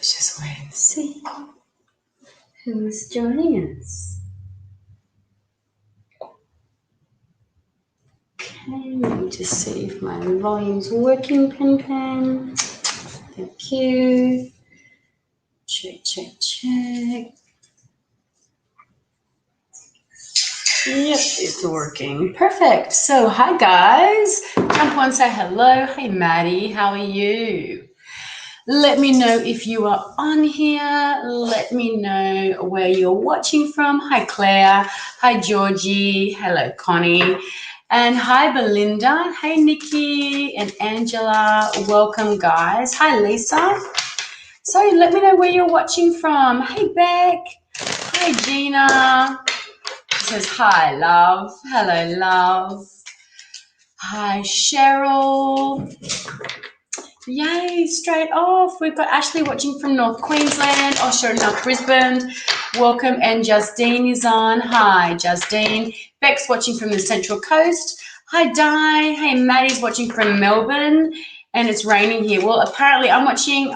just wait and see who is joining us. Okay, let me just see if my volume's working, Pen. Thank you. Check. Yep, it's working. Perfect. So, hi guys. Jump on, say hello. Hey Maddie, how are you? Let me know if you are on here. Let me know where you're watching from. Hi Claire. Hi Georgie. Hello Connie. And hi Belinda. Hey Nikki and Angela. Welcome guys. Hi Lisa. So let me know where you're watching from. Hey Beck. Hi Gina. It says hi love. Hello love. Hi Cheryl. Yay, straight off. We've got Ashley watching from North Queensland. Oh, sure enough, Brisbane. Welcome. And Justine is on. Hi, Justine. Beck's watching from the Central Coast. Hi, Di. Hey, Maddie's watching from Melbourne. And it's raining here. Well, apparently I'm watching.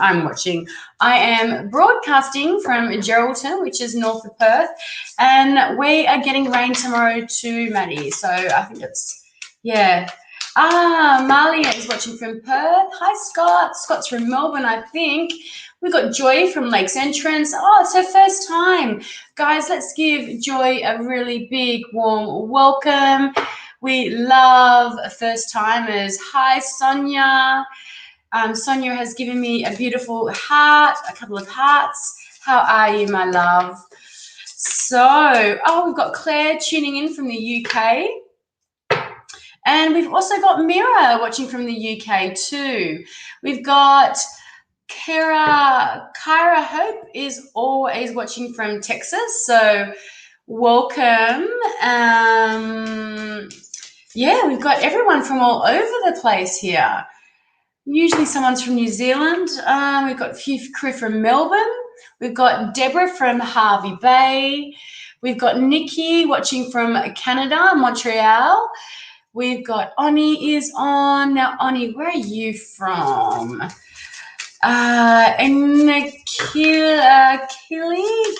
I am broadcasting from Geraldton, which is north of Perth. And we are getting rain tomorrow too, Maddie. So I think it's, yeah. Malia is watching from Perth. Hi, Scott. Scott's from Melbourne, I think. We've got Joy from Lakes Entrance. Oh, it's her first time. Guys, let's give Joy a really big, warm welcome. We love first-timers. Hi, Sonia. Sonia has given me a beautiful heart, a couple of hearts. How are you, my love? So, we've got Claire tuning in from the UK. And we've also got Mira watching from the UK too. We've got Kyra Hope is always watching from Texas. So welcome. Yeah, we've got everyone from all over the place here. Usually someone's from New Zealand. We've got a few crew from Melbourne. We've got Deborah from Harvey Bay. We've got Nikki watching from Canada, Montreal. We've got Oni is on. Now, Oni, where are you from? And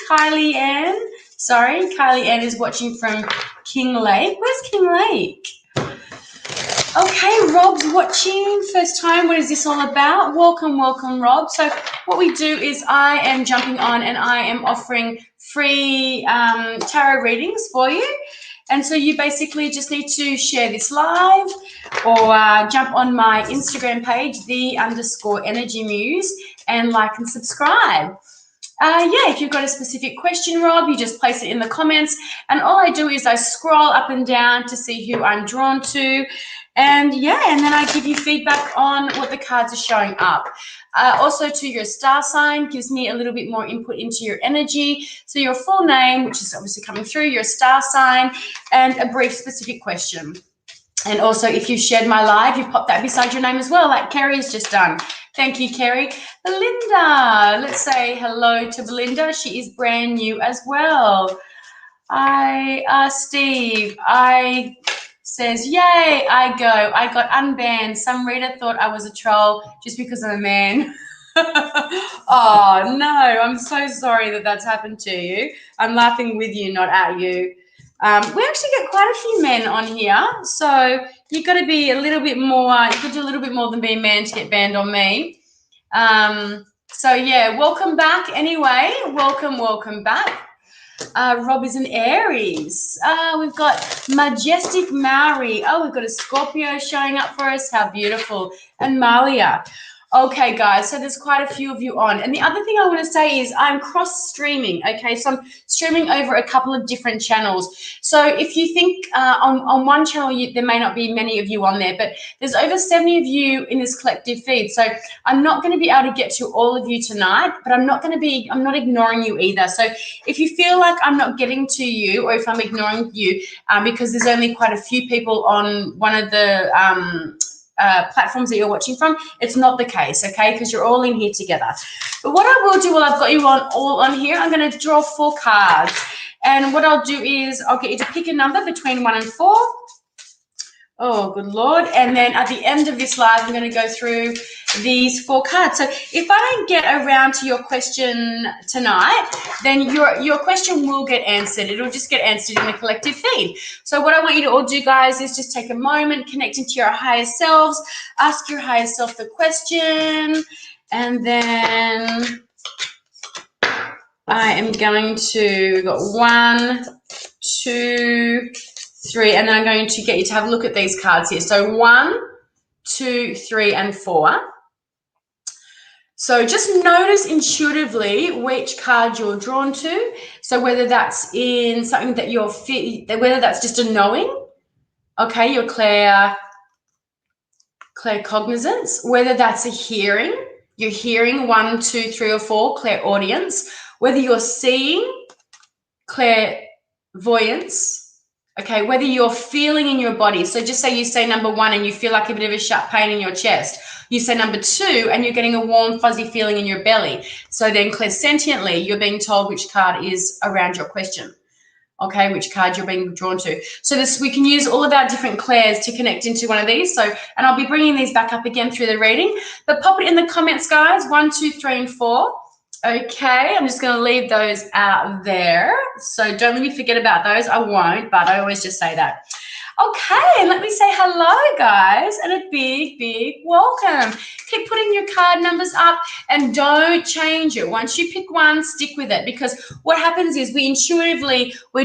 Kylie Ann. Sorry, Kylie Ann is watching from King Lake. Where's King Lake? Okay, Rob's watching. First time. What is this all about? Welcome, Rob. So what we do is I am jumping on and I am offering free tarot readings for you. And so you basically just need to share this live or jump on my Instagram page, _Energy Muse, and like and subscribe. Yeah, if you've got a specific question, Rob, you just place it in the comments. And all I do is I scroll up and down to see who I'm drawn to. And yeah, and then I give you feedback on what the cards are showing up. Also to your star sign gives me a little bit more input into your energy. So your full name, which is obviously coming through, your star sign, and a brief specific question. And also if you've shared my live, you've popped that beside your name as well, like Kerry's just done. Thank you, Kerry. Belinda, let's say hello to Belinda. She is brand new as well. Steve, says, yay, I got unbanned. Some reader thought I was a troll just because I'm a man. Oh, no, I'm so sorry that that's happened to you. I'm laughing with you, not at you. We actually get quite a few men on here, so you've got to be a little bit more, you could do a little bit more than be a man to get banned on me. So, yeah, welcome back anyway. Welcome back. Rob is an Aries. We've got Majestic Maori. Oh, we've got a Scorpio showing up for us. How beautiful. And Malia. Okay, guys, so there's quite a few of you on. And the other thing I want to say is I'm cross-streaming, okay? So I'm streaming over a couple of different channels. So if you think on one channel there may not be many of you on there, but there's over 70 of you in this collective feed. So I'm not going to be able to get to all of you tonight, but I'm not ignoring you either. So if you feel like I'm not getting to you or if I'm ignoring you because there's only quite a few people on one of the platforms that you're watching from, it's not the case, okay, because you're all in here together. But what I will do while I've got you all on here, I'm going to draw 4 cards, and what I'll do is I'll get you to pick a number between 1 and 4, Oh, good Lord. And then at the end of this live, I'm going to go through these 4 cards. So if I don't get around to your question tonight, then your question will get answered. It'll just get answered in the collective feed. So what I want you to all do, guys, is just take a moment, connect into your higher selves, ask your higher self the question, and then I am going to, we've got 1, 2, 3, and then I'm going to get you to have a look at these cards here. So 1, 2, 3, and 4. So just notice intuitively which card you're drawn to. So whether that's in something that you're, whether that's just a knowing, okay, your claircognizance, whether that's a hearing, you're hearing 1, 2, 3, or 4, clairaudience, whether you're seeing, clairvoyance, okay, whether you're feeling in your body. So just say you say number 1 and you feel like a bit of a sharp pain in your chest. You say number 2 and you're getting a warm, fuzzy feeling in your belly. So then clairsentiently, you're being told which card is around your question. Okay, which card you're being drawn to. So this, we can use all of our different clairs to connect into one of these. So, and I'll be bringing these back up again through the reading, but pop it in the comments, guys, 1, 2, 3, and 4. Okay, I'm just going to leave those out there. So don't let me forget about those. I won't, but I always just say that. Okay, let me say hello, guys, and a big, big welcome. Keep putting your card numbers up and don't change it. Once you pick one, stick with it, because what happens is we're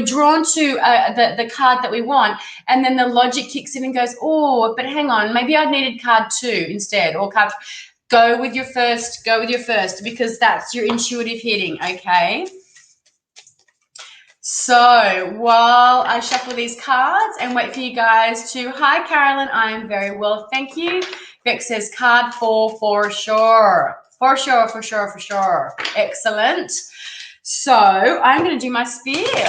drawn to the card that we want, and then the logic kicks in and goes, oh, but hang on, maybe I needed card 2 instead, or card 3. Go with your first, because that's your intuitive hitting, okay? So while I shuffle these cards and wait for you guys to, hi, Carolyn, I am very well, thank you. Beck says card 4 for sure. For sure, for sure, for sure. Excellent. So I'm going to do my spiel.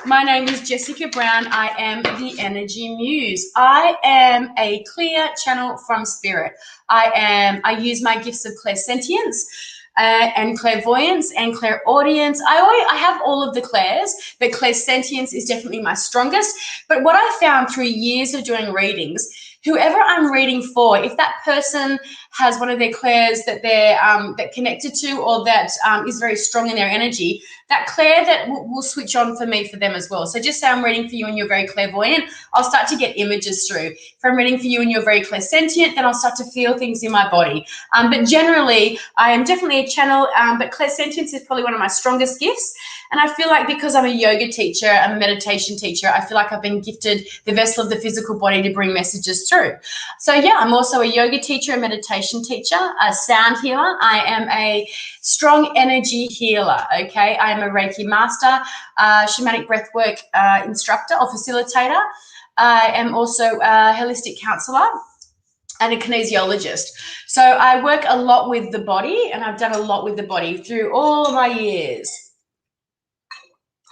My name is Jessica Brown. I am the Energy Muse. I am a clear channel from spirit. I use my gifts of clairsentience and clairvoyance and clairaudience. I have all of the clairs, but clairsentience is definitely my strongest. But what I found through years of doing readings, whoever I'm reading for, if that person has one of their clairs that they're that connected to, or that is very strong in their energy, that clair that will switch on for me for them as well. So just say I'm reading for you and you're very clairvoyant, I'll start to get images through. If I'm reading for you and you're very clairsentient, then I'll start to feel things in my body. But generally, I am definitely a channel, but clairsentience is probably one of my strongest gifts. And I feel like because I'm a yoga teacher, I'm a meditation teacher, I feel like I've been gifted the vessel of the physical body to bring messages through. So yeah, I'm also a yoga teacher, a meditation teacher, a sound healer. I am a strong energy healer, okay? I am a Reiki master, shamanic breathwork instructor or facilitator. I am also a holistic counselor and a kinesiologist. So I work a lot with the body, and I've done a lot with the body through all of my years.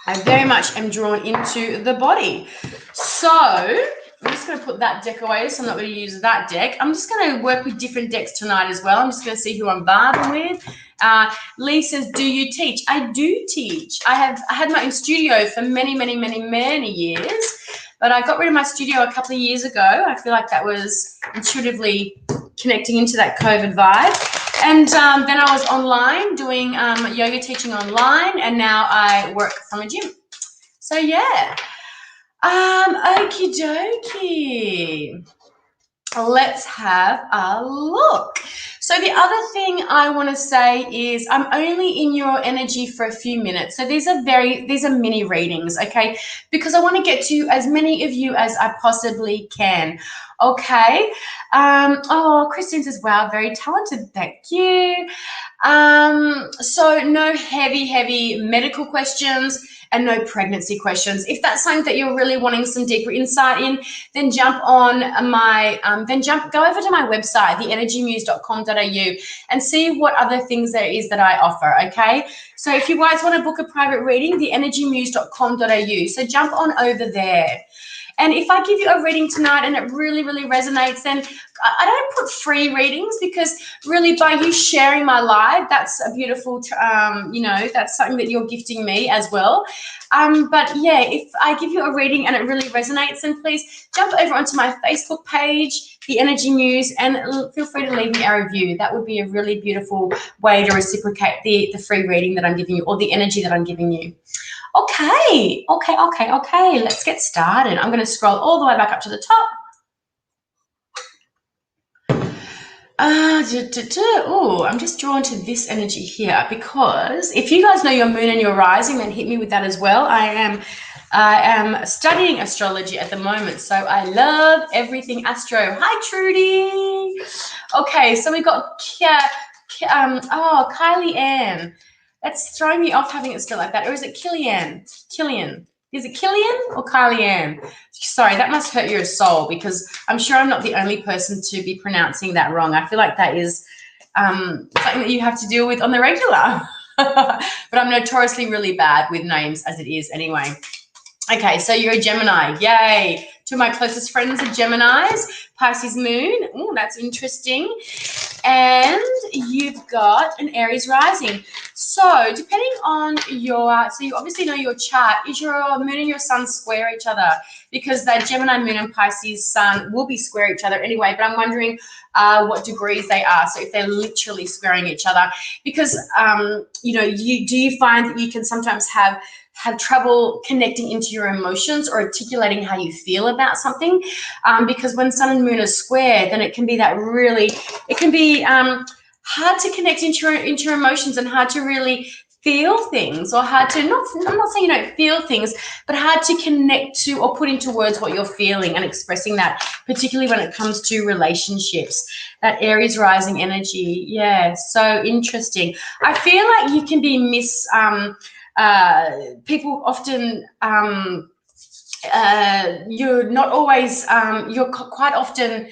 I very much am drawn into the body. So I'm just going to put that deck away, so I'm not going to use that deck. I'm just going to work with different decks tonight as well. I'm just going to see who I'm vibing with. Lee says, do you teach? I do teach. I had my own studio for many, many, many, many years, but I got rid of my studio a couple of years ago. I feel like that was intuitively connecting into that COVID vibe. And then I was online doing yoga teaching online, and now I work from a gym. So yeah. Okie dokie. Let's have a look. So the other thing I want to say is I'm only in your energy for a few minutes. So these are mini readings, okay? Because I want to get to as many of you as I possibly can. Okay. Oh, Christine says, wow, very talented. Thank you. So no heavy medical questions and no pregnancy questions. If that's something that you're really wanting some deeper insight in, then go over to my website, theenergymuse.com.au, and see what other things there is that I offer, okay? So if you guys want to book a private reading, theenergymuse.com.au. So jump on over there. And if I give you a reading tonight and it really, really resonates, then I don't put free readings, because really by you sharing my live, that's a beautiful, that's something that you're gifting me as well. But yeah, if I give you a reading and it really resonates, then please jump over onto my Facebook page, the Energy Muse, and feel free to leave me a review. That would be a really beautiful way to reciprocate the free reading that I'm giving you, or the energy that I'm giving you. Okay. Let's get started. I'm going to scroll all the way back up to the top. I'm just drawn to this energy here, because if you guys know your moon and your rising, then hit me with that as well. I am studying astrology at the moment, so I love everything astro. Hi, Trudy. Okay, so we got Kylie Ann. That's throwing me off having it spelled like that. Or is it Killian? Is it Killian or Kylie Ann? Sorry, that must hurt your soul, because I'm sure I'm not the only person to be pronouncing that wrong. I feel like that is something that you have to deal with on the regular. But I'm notoriously really bad with names as it is anyway. Okay, so you're a Gemini. Yay. Two of my closest friends are Geminis. Pisces moon. Oh, that's interesting. And you've got an Aries rising. So depending on so you obviously know your chart. Is your moon and your sun square each other? Because that Gemini moon and Pisces sun will be square each other anyway, but I'm wondering what degrees they are. So if they're literally squaring each other, because, do you find that you can sometimes have trouble connecting into your emotions or articulating how you feel about something, because when sun and moon are square, then it can be hard to connect into your emotions, and hard to really feel things, or hard to I'm not saying you don't feel things, but hard to connect to or put into words what you're feeling and expressing that, particularly when it comes to relationships. That Aries rising energy, yeah, so interesting. I feel like you can be people often, you're not always, you're quite often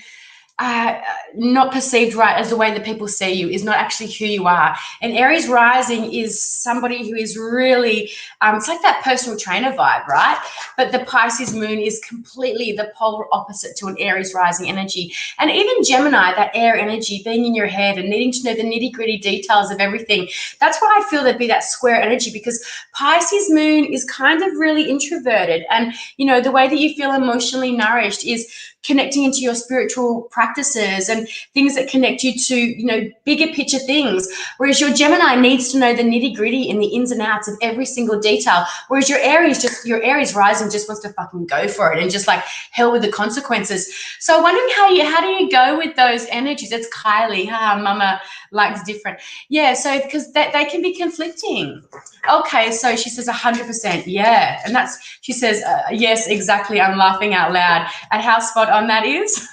not perceived right as the way that people see you, is not actually who you are. And Aries rising is somebody who is really, it's like that personal trainer vibe, right? But the Pisces moon is completely the polar opposite to an Aries rising energy. And even Gemini, that air energy, being in your head and needing to know the nitty gritty details of everything, that's why I feel there'd be that square energy, because Pisces moon is kind of really introverted. And, the way that you feel emotionally nourished is connecting into your spiritual practices and things that connect you to, bigger picture things. Whereas your Gemini needs to know the nitty gritty and the ins and outs of every single detail. Whereas your Aries rising just wants to fucking go for it and just like hell with the consequences. So I'm wondering how do you go with those energies? It's Kylie. Mama likes different. Yeah. So because they can be conflicting. Okay. So she says 100%. Yeah. And she says, yes, exactly. I'm laughing out loud at how spot on that is.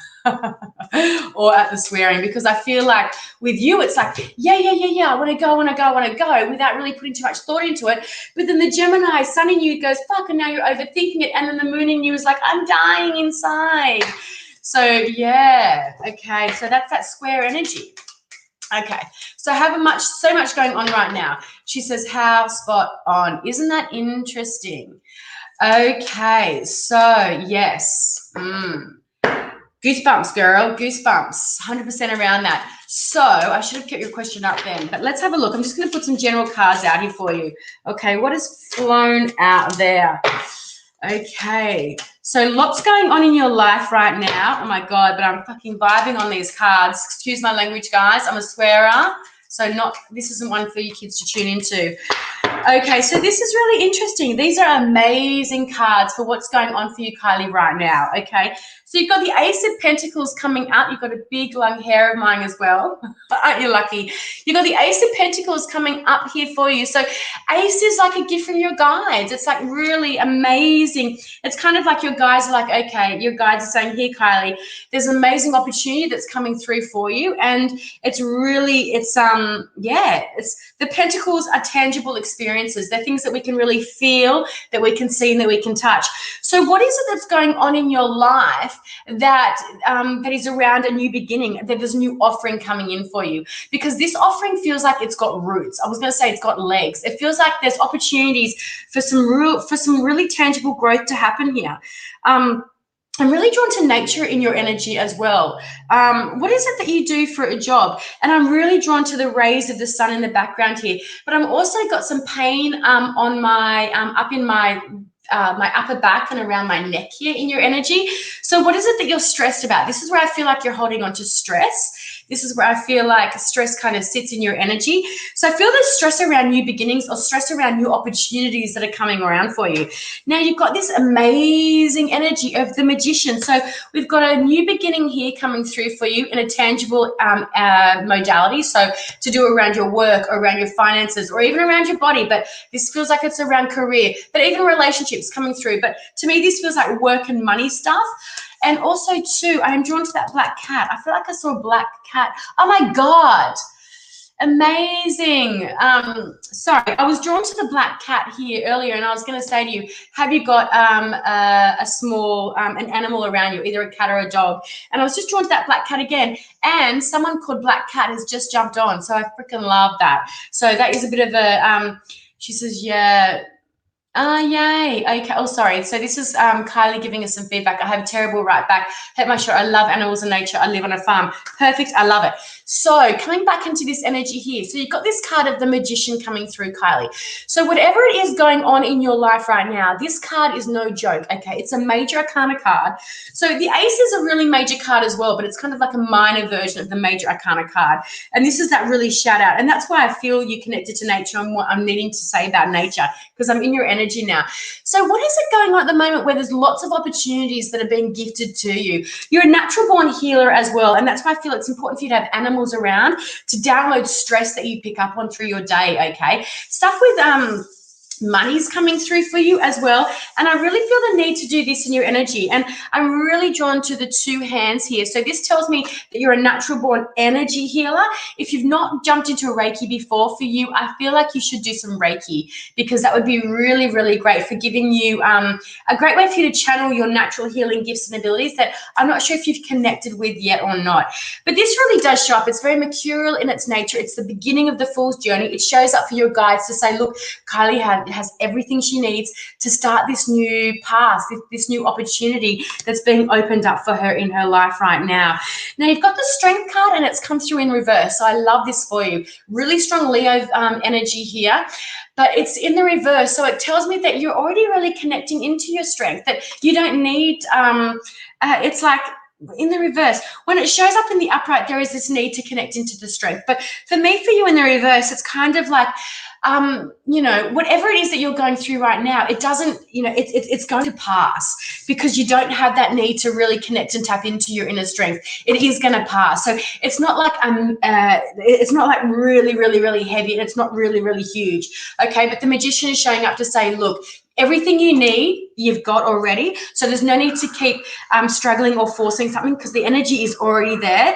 Or at the swearing, because I feel like with you it's like yeah, I want to go without really putting too much thought into it. But then the Gemini sun in you goes fuck, and now you're overthinking it, and then the moon in you is like I'm dying inside. So yeah, okay, so that's that square energy. Okay, so I have so much going on right now. She says how spot on. Isn't that interesting? Okay, so yes. Goosebumps, girl, goosebumps, 100% around that. So I should have kept your question up then, but let's have a look. I'm just going to put some general cards out here for you. Okay, what has flown out there? Okay, so lots going on in your life right now. Oh my God, but I'm fucking vibing on these cards. Excuse my language, guys. I'm a swearer, so this isn't one for you kids to tune into. Okay, so this is really interesting. These are amazing cards for what's going on for you, Kylie, right now, okay? So you've got the Ace of Pentacles coming out. You've got a big long hair of mine as well. Aren't you lucky? You've got the Ace of Pentacles coming up here for you. So Ace is like a gift from your guides. It's like really amazing. It's kind of like your guides are like, okay, your guides are saying, here, Kylie, there's an amazing opportunity that's coming through for you. And it's the Pentacles are tangible experiences. They're things that we can really feel, that we can see, and that we can touch. So what is it that's going on in your life that is around a new beginning, that there's a new offering coming in for you? Because this offering feels like it's got roots. I was going to say it's got legs. It feels like there's opportunities for some really tangible growth to happen here. I'm really drawn to nature in your energy as well. What is it that you do for a job? And I'm really drawn to the rays of the sun in the background here. But I'm also got some pain on my up in my upper back and around my neck here in your energy. So what is it that you're stressed about? This is where I feel like you're holding on to stress. This is where I feel like stress kind of sits in your energy. So I feel there's stress around new beginnings or stress around new opportunities that are coming around for you. Now you've got this amazing energy of the magician. So we've got a new beginning here coming through for you in a tangible modality. So to do around your work or around your finances or even around your body. But this feels like it's around career, but even relationships coming through. But to me, this feels like work and money stuff. And also too, I am drawn to that black cat. I feel like I saw a black cat. Oh my God. Amazing. Sorry, I was drawn to the black cat here earlier, and I was going to say to you, have you got a small an animal around you, either a cat or a dog? And I was just drawn to that black cat again, and someone called Black Cat has just jumped on, so I freaking love that. So that is a bit of a. She says, yeah. Oh, yay. Okay. Oh, sorry. So this is Kylie giving us some feedback. I have a terrible right back. Hit my shirt. I love animals and nature. I live on a farm. Perfect. I love it. So coming back into this energy here. So you've got this card of the magician coming through, Kylie. So whatever it is going on in your life right now, this card is no joke. Okay. It's a major arcana card. So the ace is a really major card as well, but it's kind of like a minor version of the major arcana card. And this is that really shout out. And that's why I feel you connected to nature and what I'm needing to say about nature, because I'm in your energy now. So what is it going on at the moment where there's lots of opportunities that are being gifted to you? You're a natural born healer as well. And that's why I feel it's important for you to have animals around to download stress that you pick up on through your day, okay? Stuff with money's coming through for you as well. And I really feel the need to do this in your energy. And I'm really drawn to the two hands here. So this tells me that you're a natural born energy healer. If you've not jumped into a Reiki before, for you, I feel like you should do some Reiki, because that would be really, really great for giving you a great way for you to channel your natural healing gifts and abilities that I'm not sure if you've connected with yet or not. But this really does show up. It's very mercurial in its nature. It's the beginning of the fool's journey. It shows up for your guides to say, look, Kylie has everything she needs to start this new path, this new opportunity that's being opened up for her in her life right now. Now, you've got the strength card and it's come through in reverse. So I love this for you. Really strong Leo energy here, but it's in the reverse. So it tells me that you're already really connecting into your strength, that you don't need, it's like, in the reverse, when it shows up in the upright, there is this need to connect into the strength. But for me, for you in the reverse, it's kind of like, whatever it is that you're going through right now, it doesn't, it's going to pass, because you don't have that need to really connect and tap into your inner strength. It is going to pass. So it's not like really, really, really heavy, and it's not really, really huge. Okay, but the magician is showing up to say, look, everything you need, you've got already. So there's no need to keep struggling or forcing something, because the energy is already there.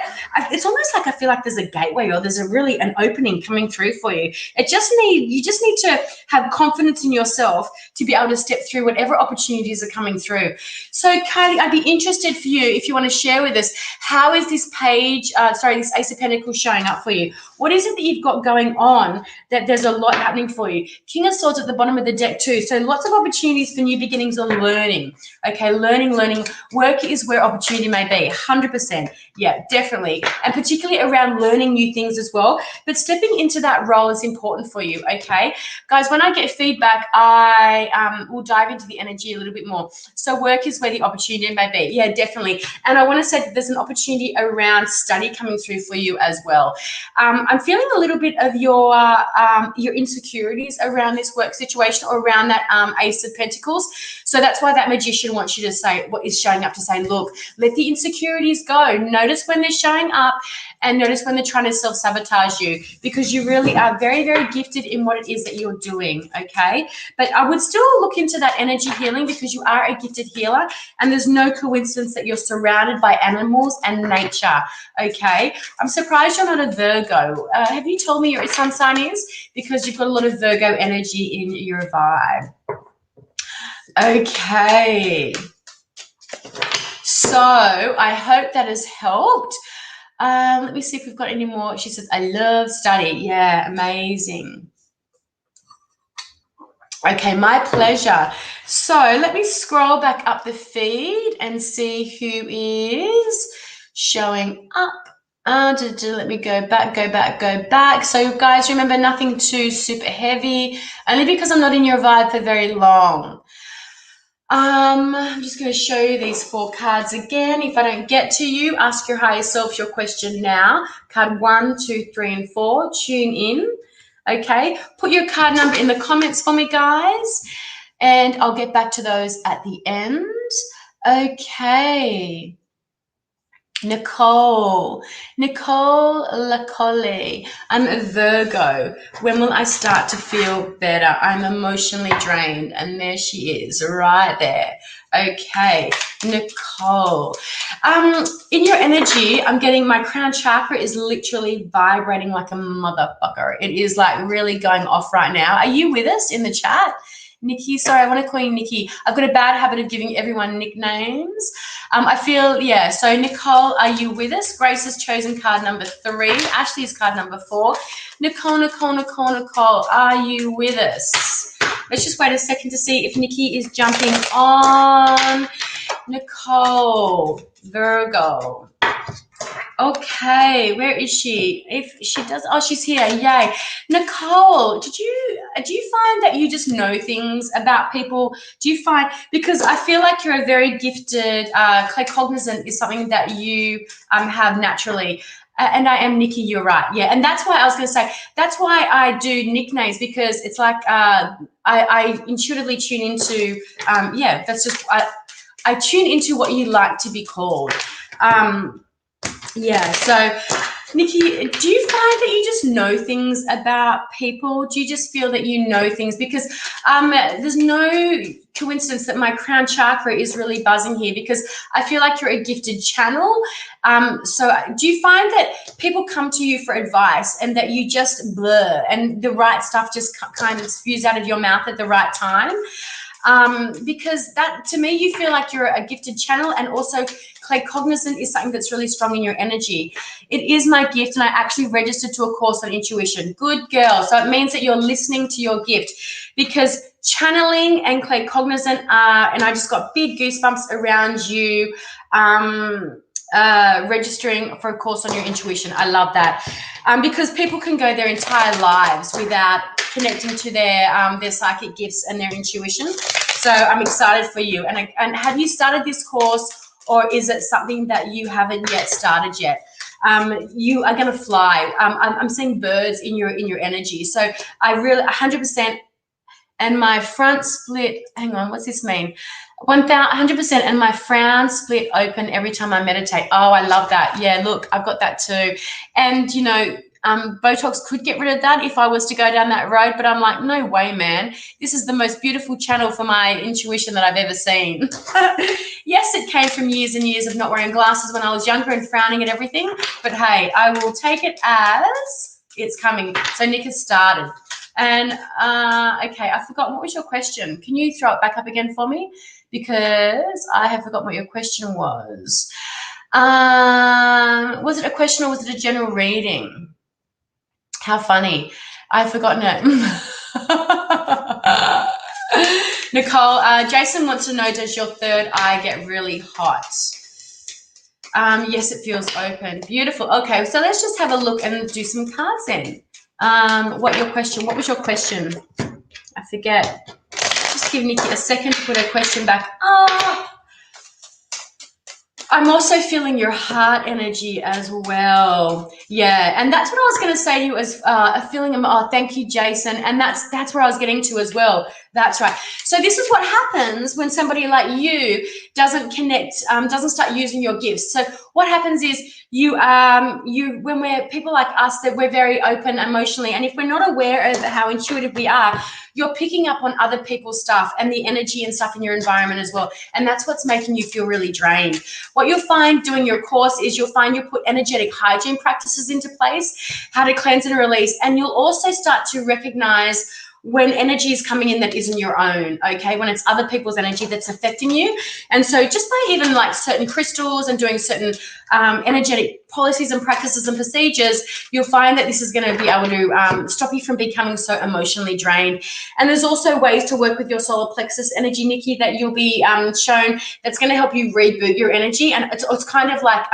It's almost like I feel like there's a gateway, or there's an opening coming through for you. You just need to have confidence in yourself to be able to step through whatever opportunities are coming through. So Kylie, I'd be interested for you, if you want to share with us, how is this this Ace of Pentacles showing up for you? What is it that you've got going on that there's a lot happening for you? King of Swords at the bottom of the deck too. So lots of opportunities for new beginnings on learning. Okay, learning. Work is where opportunity may be, 100%. Yeah, definitely. And particularly around learning new things as well. But stepping into that role is important for you, okay? Guys, when I get feedback, I will dive into the energy a little bit more. So work is where the opportunity may be. Yeah, definitely. And I want to say that there's an opportunity around study coming through for you as well. I'm feeling a little bit of your insecurities around this work situation, or around that Ace of Pentacles. So that's why that magician wants you to say, what is showing up to say, look, let the insecurities go. Notice when they're showing up, and notice when they're trying to self-sabotage you, because you really are very, very gifted in what it is that you're doing, okay? But I would still look into that energy healing, because you are a gifted healer, and there's no coincidence that you're surrounded by animals and nature, okay? I'm surprised you're not a Virgo. Have you told me your sun sign is? Because you've got a lot of Virgo energy in your vibe. Okay. So I hope that has helped. Let me see if we've got any more. She says, I love study. Yeah, amazing. Okay, my pleasure. So let me scroll back up the feed and see who is showing up. Let me go back. So guys, remember, nothing too super heavy, only because I'm not in your vibe for very long. I'm just going to show you these 4 cards again. If I don't get to you, ask your higher self your question now. Card 1, 2, 3, and 4. Tune in. Okay, put your card number in the comments for me, guys, and I'll get back to those at the end. Okay. Nicole Lacole. I'm a Virgo. When will I start to feel better? I'm emotionally drained. And there she is, right there. Okay, Nicole. In your energy, I'm getting my crown chakra is literally vibrating like a motherfucker. It is like really going off right now. Are you with us in the chat? Nikki, sorry, I want to call you Nikki. I've got a bad habit of giving everyone nicknames. I feel, yeah, so Nicole, are you with us? Grace has chosen card number 3. Ashley is card number 4. Nicole, are you with us? Let's just wait a second to see if Nikki is jumping on. Nicole, Virgo. Okay, where is she? If she does, oh, she's here. Yay. Nicole, do you find that you just know things about people? Do you find, because I feel like you're a very gifted, claircognizant is something that you have naturally. And I am Nikki, you're right. Yeah, and that's why I was going to say, that's why I do nicknames, because it's like I intuitively tune into, yeah, that's just, I tune into what you like to be called. Yeah, so Nikki, do you find that you just know things about people? Do you just feel that you know things? Because there's no coincidence that my crown chakra is really buzzing here, because I feel like you're a gifted channel. So do you find that people come to you for advice and that you just blur and the right stuff just kind of spews out of your mouth at the right time? Because that, to me, you feel like you're a gifted channel, and also claircognizant is something that's really strong in your energy. It is my gift, and I actually registered to a course on intuition. Good girl. So it means that you're listening to your gift, because channeling and claircognizant are, and I just got big goosebumps around you registering for a course on your intuition. I love that. Because people can go their entire lives without connecting to their psychic gifts and their intuition. So I'm excited for you. And have you started this course, or is it something that you haven't yet started yet? You are going to fly. I'm seeing birds in your energy. So I really 100%. And my front split, hang on, what's this mean? 100%, and my frown split open every time I meditate. Oh, I love that. Yeah, look, I've got that too. And, you know, Botox could get rid of that if I was to go down that road, but I'm like, no way, man. This is the most beautiful channel for my intuition that I've ever seen. Yes, it came from years and years of not wearing glasses when I was younger and frowning at everything, but hey, I will take it as it's coming. So Nick has started. And okay, I've forgotten, what was your question? Can you throw it back up again for me? Because I have forgotten what your question was. Was it a question or was it a general reading? How funny. I've forgotten it. Nicole, Jason wants to know, does your third eye get really hot? Yes, it feels open. Beautiful. Okay, so let's just have a look and do some cards then. What was your question? I forget. Just give Nikki a second to put her question back. I'm also feeling your heart energy as well. Yeah, and that's what I was going to say to you, as a feeling of, oh, thank you, Jason. And that's where I was getting to as well. That's right. So this is what happens when somebody like you doesn't connect, doesn't start using your gifts. So what happens is when we're people like us, that we're very open emotionally, and if we're not aware of how intuitive we are, you're picking up on other people's stuff and the energy and stuff in your environment as well. And that's what's making you feel really drained. What you'll find doing your course is you'll put energetic hygiene practices into place, how to cleanse and release, and you'll also start to recognize when energy is coming in that isn't your own, okay, when it's other people's energy that's affecting you. And so just by even like certain crystals and doing certain energetic policies and practices and procedures, you'll find that this is going to be able to stop you from becoming so emotionally drained. And there's also ways to work with your solar plexus energy, Nikki, that you'll be shown that's going to help you reboot your energy. And it's kind of like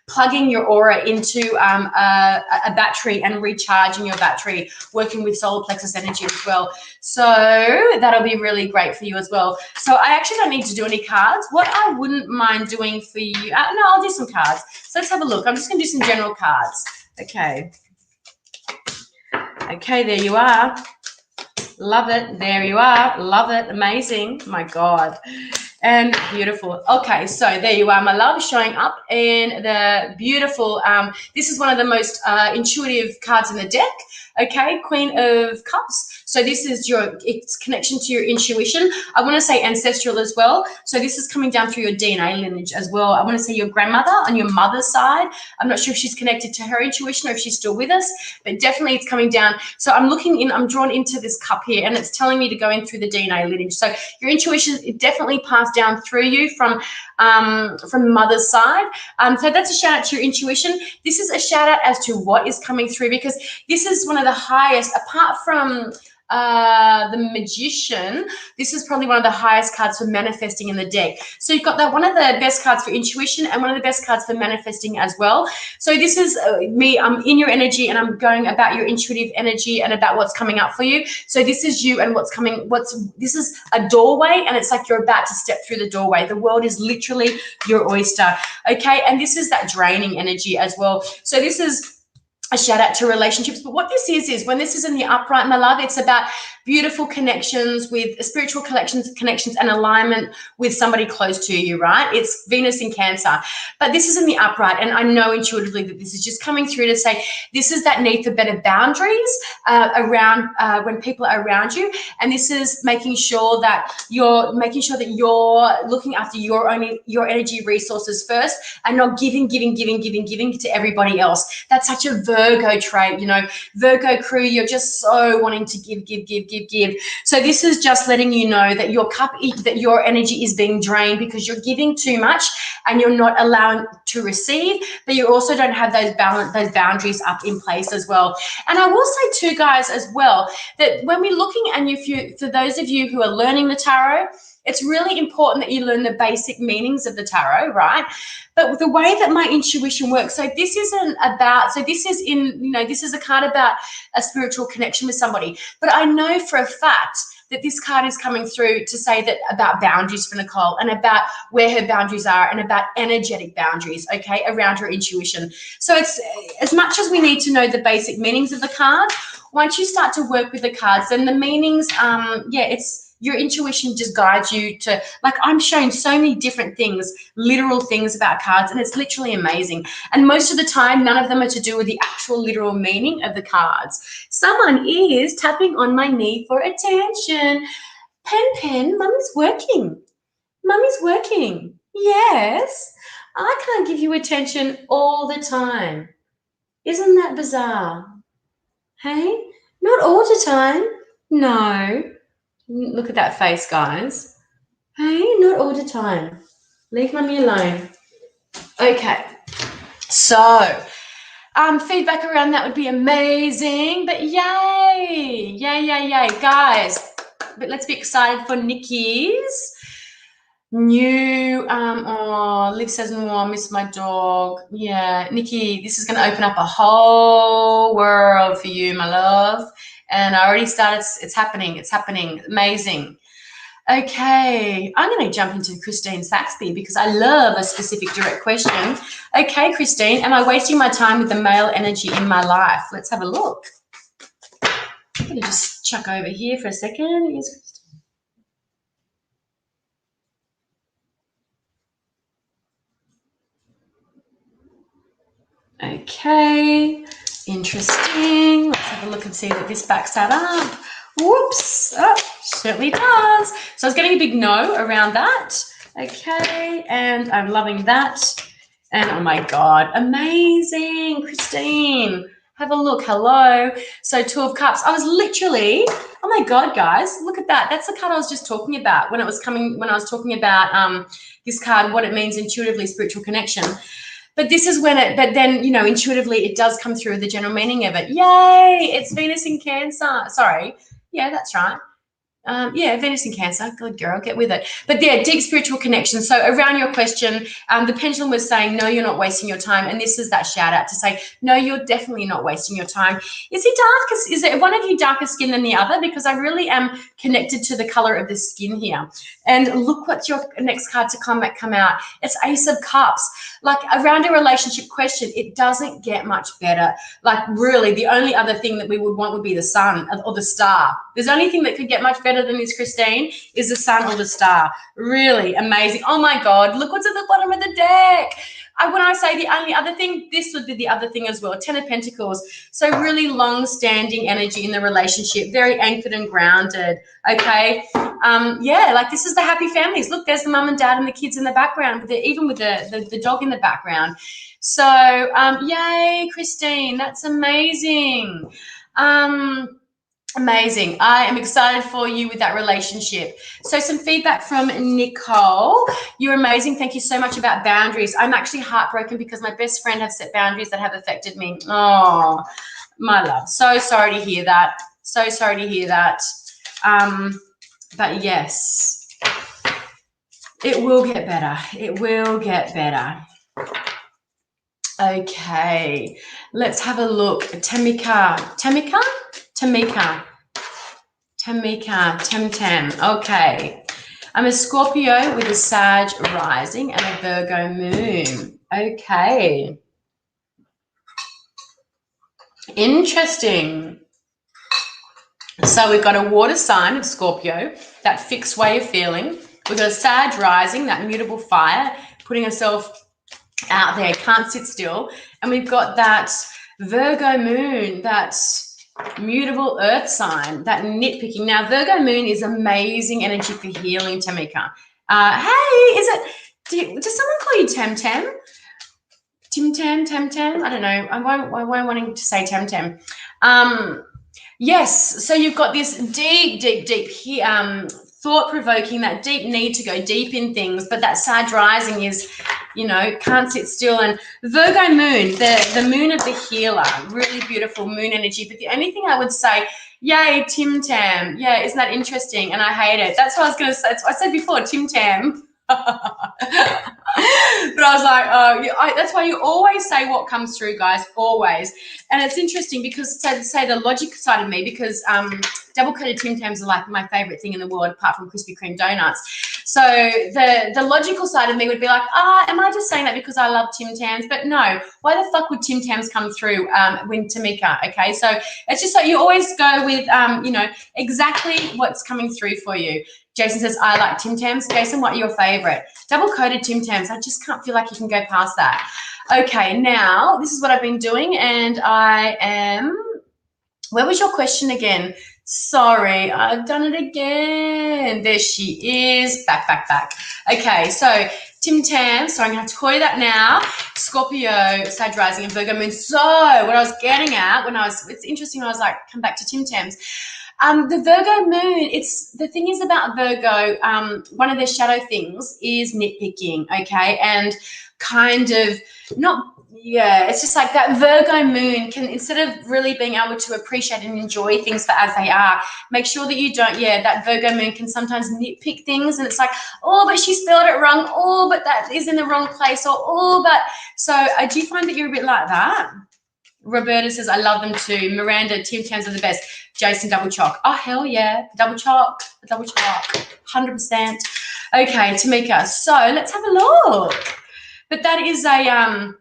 plugging your aura into a battery and recharging your battery, working with solar plexus energy as well. So that'll be really great for you as well. So I actually don't need to do any cards. What I wouldn't mind doing for you, no, I'll do some cards. So let's have a look. I'm just going to do some general cards. Okay. Okay, there you are. Love it. There you are. Love it. Amazing. My God. And beautiful. Okay, so there you are, my love, showing up in the beautiful, this is one of the most intuitive cards in the deck. Okay, Queen of Cups. So this is it's connection to your intuition. I want to say ancestral as well. So this is coming down through your DNA lineage as well. I want to say your grandmother on your mother's side. I'm not sure if she's connected to her intuition or if she's still with us, but definitely it's coming down. So I'm drawn into this cup here, and it's telling me to go in through the DNA lineage. So your intuition, it definitely passed down through you from mother's side. So that's a shout out to your intuition. This is a shout out as to what is coming through, because this is one of the highest, apart from the Magician, this is probably one of the highest cards for manifesting in the deck. So you've got that one of the best cards for intuition and one of the best cards for manifesting as well. So this is me, I'm in your energy and I'm going about your intuitive energy and about what's coming up for you. So this is you and what's coming, this is a doorway, and it's like you're about to step through the doorway. The world is literally your oyster, okay? And this is that draining energy as well. So this is a shout out to relationships. But what this is when this is in the upright, my love, it's about beautiful connections with spiritual connections and alignment with somebody close to you, right? It's Venus in Cancer. But this is in the upright, and I know intuitively that this is just coming through to say this is that need for better boundaries around when people are around you. And this is making sure that you're looking after your energy resources first, and not giving to everybody else. That's such a Virgo trait, you know, Virgo crew, you're just so wanting to give. So this is just letting you know that your energy is being drained because you're giving too much and you're not allowing to receive, but you also don't have those boundaries up in place as well. And I will say too, guys, as well, that when we're looking, and for those of you who are learning the tarot, it's really important that you learn the basic meanings of the tarot, right? But the way that my intuition works, so this is a card about a spiritual connection with somebody. But I know for a fact that this card is coming through to say that about boundaries for Nicole, and about where her boundaries are, and about energetic boundaries, okay, around her intuition. So it's as much as we need to know the basic meanings of the card, once you start to work with the cards, then the meanings, it's your intuition just guides you to, like, I'm showing so many different things, literal things about cards, and it's literally amazing. And most of the time, none of them are to do with the actual literal meaning of the cards. Someone is tapping on my knee for attention. Pen, Mummy's working. Mummy's working. Yes, I can't give you attention all the time. Isn't that bizarre? Hey, not all the time. No. Look at that face, guys. Hey, not all the time. Leave Mummy alone. Okay. So, feedback around that would be amazing. But yay, guys. But let's be excited for Nikki's new, Liv says, I miss my dog. Yeah, Nikki, this is going to open up a whole world for you, my love. And I already started, it's happening, amazing. Okay, I'm going to jump into Christine Saxby because I love a specific direct question. Okay, Christine, am I wasting my time with the male energy in my life? Let's have a look. I'm going to just chuck over here for a second. Here's Christine. Okay, interesting. Let's have a look and see that this backs that up. Whoops, oh, certainly does. So I was getting a big no around that. Okay, and I'm loving that. And oh my God, amazing, Christine. Have a look, hello. So 2 of Cups. I was literally, oh my God, guys, look at that. That's the card I was just talking about when I was talking about this card, what it means intuitively, spiritual connection. But this is when it, but then, you know, intuitively it does come through the general meaning of it. Yay, it's Venus in Cancer. Sorry. Yeah, that's right. Yeah, Venus in Cancer. Good girl, get with it. But yeah, deep spiritual connection. So around your question, the pendulum was saying, no, you're not wasting your time. And this is that shout out to say, no, you're definitely not wasting your time. Is it darker? Is it one of you darker skin than the other? Because I really am connected to the color of the skin here. And look what's your next card to come out. It's Ace of Cups. Like around a relationship question, it doesn't get much better. Like really, the only other thing that we would want would be the sun or the star. There's only thing that could get much better than this, Christine, is the sun or the star. Really amazing. Oh my God, look what's at the bottom of the deck. When I say the only other thing, this would be the other thing as well. 10 of Pentacles. So really long-standing energy in the relationship, very anchored and grounded. Okay. Yeah, like this is the happy families. Look, there's the mum and dad and the kids in the background, even with the dog in the background. So yay, Christine, that's amazing. Amazing. I am excited for you with that relationship. So some feedback from Nicole. You're amazing. Thank you so much about boundaries. I'm actually heartbroken because my best friend has set boundaries that have affected me. Oh, my love. So sorry to hear that. So sorry to hear that. But yes, it will get better. It will get better. Okay, let's have a look. Tamika. Okay. I'm a Scorpio with a Sag rising and a Virgo moon. Okay. Interesting. So we've got a water sign of Scorpio, that fixed way of feeling. We've got a Sag rising, that mutable fire, putting herself out there, can't sit still. And we've got that Virgo moon, that mutable earth sign, that nitpicking. Now, Virgo moon is amazing energy for healing, Tamika. Hey, does someone call you Tem? Tem? I don't know. I won't wanting to say Tem. Yes, so you've got this deep thought-provoking, that deep need to go deep in things, but that Sag rising is, you know, can't sit still. And Virgo moon, the moon of the healer, really beautiful moon energy. But the only thing I would say, yay, Tim Tam. Yeah, isn't that interesting? And I hate it. That's what I was going to say. I said before, Tim Tam. But I was like, that's why you always say what comes through, guys, always. And it's interesting because, to say the logic side of me, because double-coated Tim Tams are like my favorite thing in the world apart from Krispy Kreme donuts. So the logical side of me would be like, am I just saying that because I love Tim Tams? But no, why the fuck would Tim Tams come through with Tamika? Okay, so it's just like you always go with, you know, exactly what's coming through for you. Jason says, I like Tim Tams. Jason, what are your favorite? Double-coated Tim Tams. I just can't feel like you can go past that. Okay, now this is what I've been doing, and I am, where was your question again? Sorry, I've done it again. There she is. Back. Okay, so Tim Tam. So I'm going to have to call you that now. Scorpio, Sag rising, and Virgo moon. So what I was getting at it's interesting. I was like, come back to Tim Tams. The Virgo moon, the thing is about Virgo, one of their shadow things is nitpicking, okay, and kind of it's just like that Virgo moon can, instead of really being able to appreciate and enjoy things for as they are, make sure that you don't, that Virgo moon can sometimes nitpick things, and it's like, oh, but she spelled it wrong, oh, but that is in the wrong place, or oh, but, so do you find that you're a bit like that? Roberta says, I love them too. Miranda, Tim Tams are the best. Jason, double chalk. Oh, hell yeah. Double chalk. 100%. Okay, Tamika. So let's have a look. But that is a,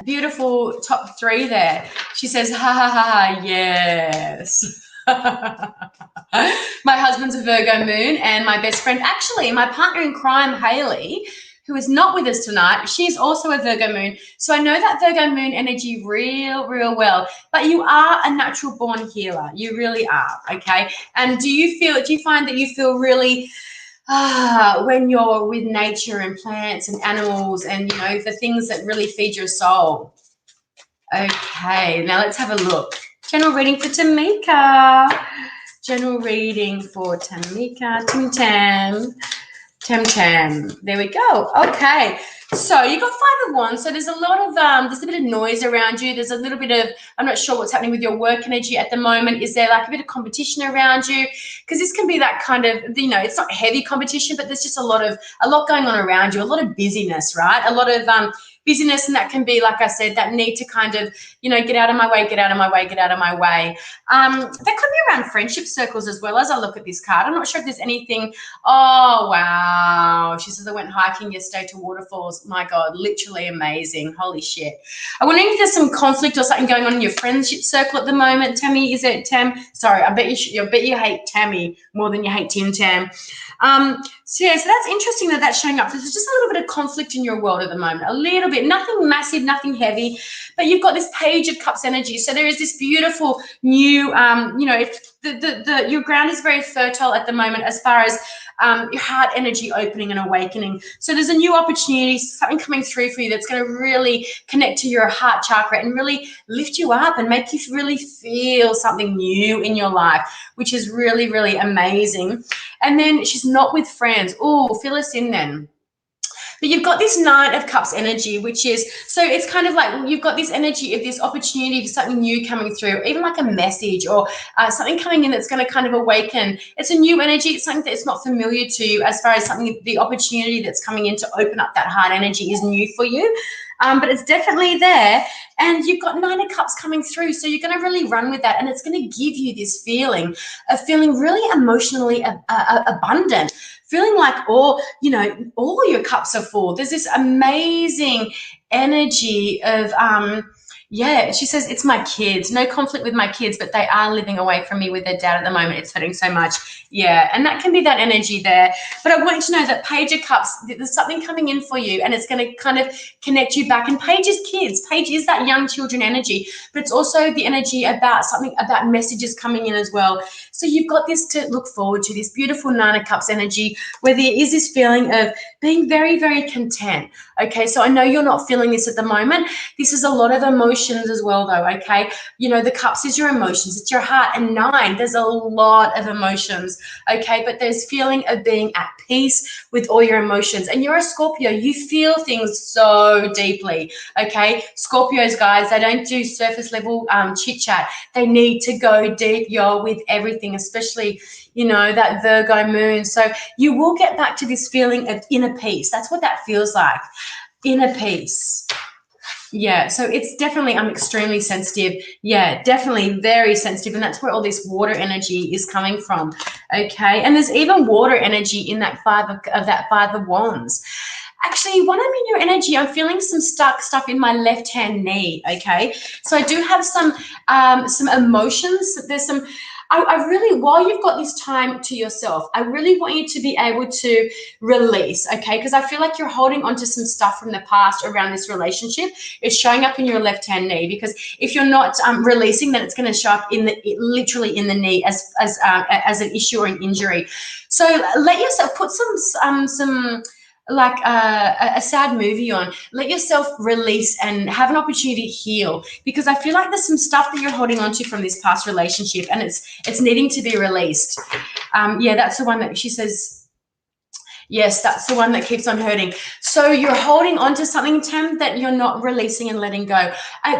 beautiful top 3 there. She says, ha, yes. My husband's a Virgo moon, and my best friend, actually, my partner in crime, Haley, who is not with us tonight, she's also a Virgo moon. So I know that Virgo moon energy real well. But you are a natural born healer. You really are, okay? And do you find that you feel really, when you're with nature and plants and animals and, you know, the things that really feed your soul? Okay, now let's have a look. General reading for Tamika. Tim Tam. Tam. There we go. Okay. So you got Five of Wands. So there's a lot of there's a bit of noise around you. There's a little bit of, I'm not sure what's happening with your work energy at the moment. Is there like a bit of competition around you? Because this can be that kind of, you know, it's not heavy competition, but there's just a lot going on around you, a lot of busyness, right? A lot of busyness, and that can be, like I said, that need to kind of, you know, get out of my way, get out of my way, get out of my way. That could be around friendship circles as well as I look at this card. I'm not sure if there's anything. Oh, wow. She says, I went hiking yesterday to waterfalls. My God, literally amazing. Holy shit. I'm wondering if there's some conflict or something going on in your friendship circle at the moment. Tammy, is it Tam? Sorry, I bet you hate Tammy more than you hate Tim Tam. So that's interesting that that's showing up. There's just a little bit of conflict in your world at the moment, a little bit, nothing massive, nothing heavy, but you've got this Page of Cups energy. So there is this beautiful new, you know, your ground is very fertile at the moment as far as your heart energy opening and awakening. So there's a new opportunity, something coming through for you that's going to really connect to your heart chakra and really lift you up and make you really feel something new in your life, which is really, really amazing. And then she's not with friends. Oh, fill us in then. But you've got this Nine of Cups energy, which is, so it's kind of like you've got this energy of this opportunity for something new coming through, even like a message or something coming in that's going to kind of awaken. It's a new energy. It's something that's not familiar to you as far as something, the opportunity that's coming in to open up that heart energy is new for you. But it's definitely there, and you've got Nine of Cups coming through, so you're going to really run with that, and it's going to give you this feeling of feeling really emotionally abundant, feeling like all your cups are full. There's this amazing energy of she says, it's my kids, no conflict with my kids, but they are living away from me with their dad at the moment. It's hurting so much. Yeah, and that can be that energy there. But I want you to know that Page of Cups, there's something coming in for you, and it's going to kind of connect you back. And Page is kids. Page is that young children energy, but it's also the energy about something, about messages coming in as well. So you've got this to look forward to, this beautiful Nine of Cups energy, where there is this feeling of being very, very content. Okay, so I know you're not feeling this at the moment. This is a lot of emotions as well, though, okay? You know, the cups is your emotions, it's your heart, and nine, there's a lot of emotions, okay? But there's feeling of being at peace with all your emotions. And you're a Scorpio, you feel things so deeply, okay? Scorpios, guys, they don't do surface level chit-chat. They need to go deep, y'all, with everything, especially, you know, that Virgo moon. So you will get back to this feeling of inner peace. That's what that feels like, inner peace. Yeah, so it's definitely, I'm extremely sensitive. Yeah, definitely very sensitive. And that's where all this water energy is coming from. Okay, and there's even water energy in that Five of Wands. Actually, when I'm in your energy, I'm feeling some stuck stuff in my left-hand knee, okay? So I do have some emotions. There's some, I really, while you've got this time to yourself, I really want you to be able to release, okay? Because I feel like you're holding on to some stuff from the past around this relationship. It's showing up in your left-hand knee, because if you're not releasing, then it's going to show up literally in the knee as an issue or an injury. So let yourself put some like a sad movie on, let yourself release and have an opportunity to heal, because I feel like there's some stuff that you're holding on to from this past relationship, and it's needing to be released. Yeah, that's the one that she says. Yes, that's the one that keeps on hurting. So you're holding on to something, Tam, that you're not releasing and letting go.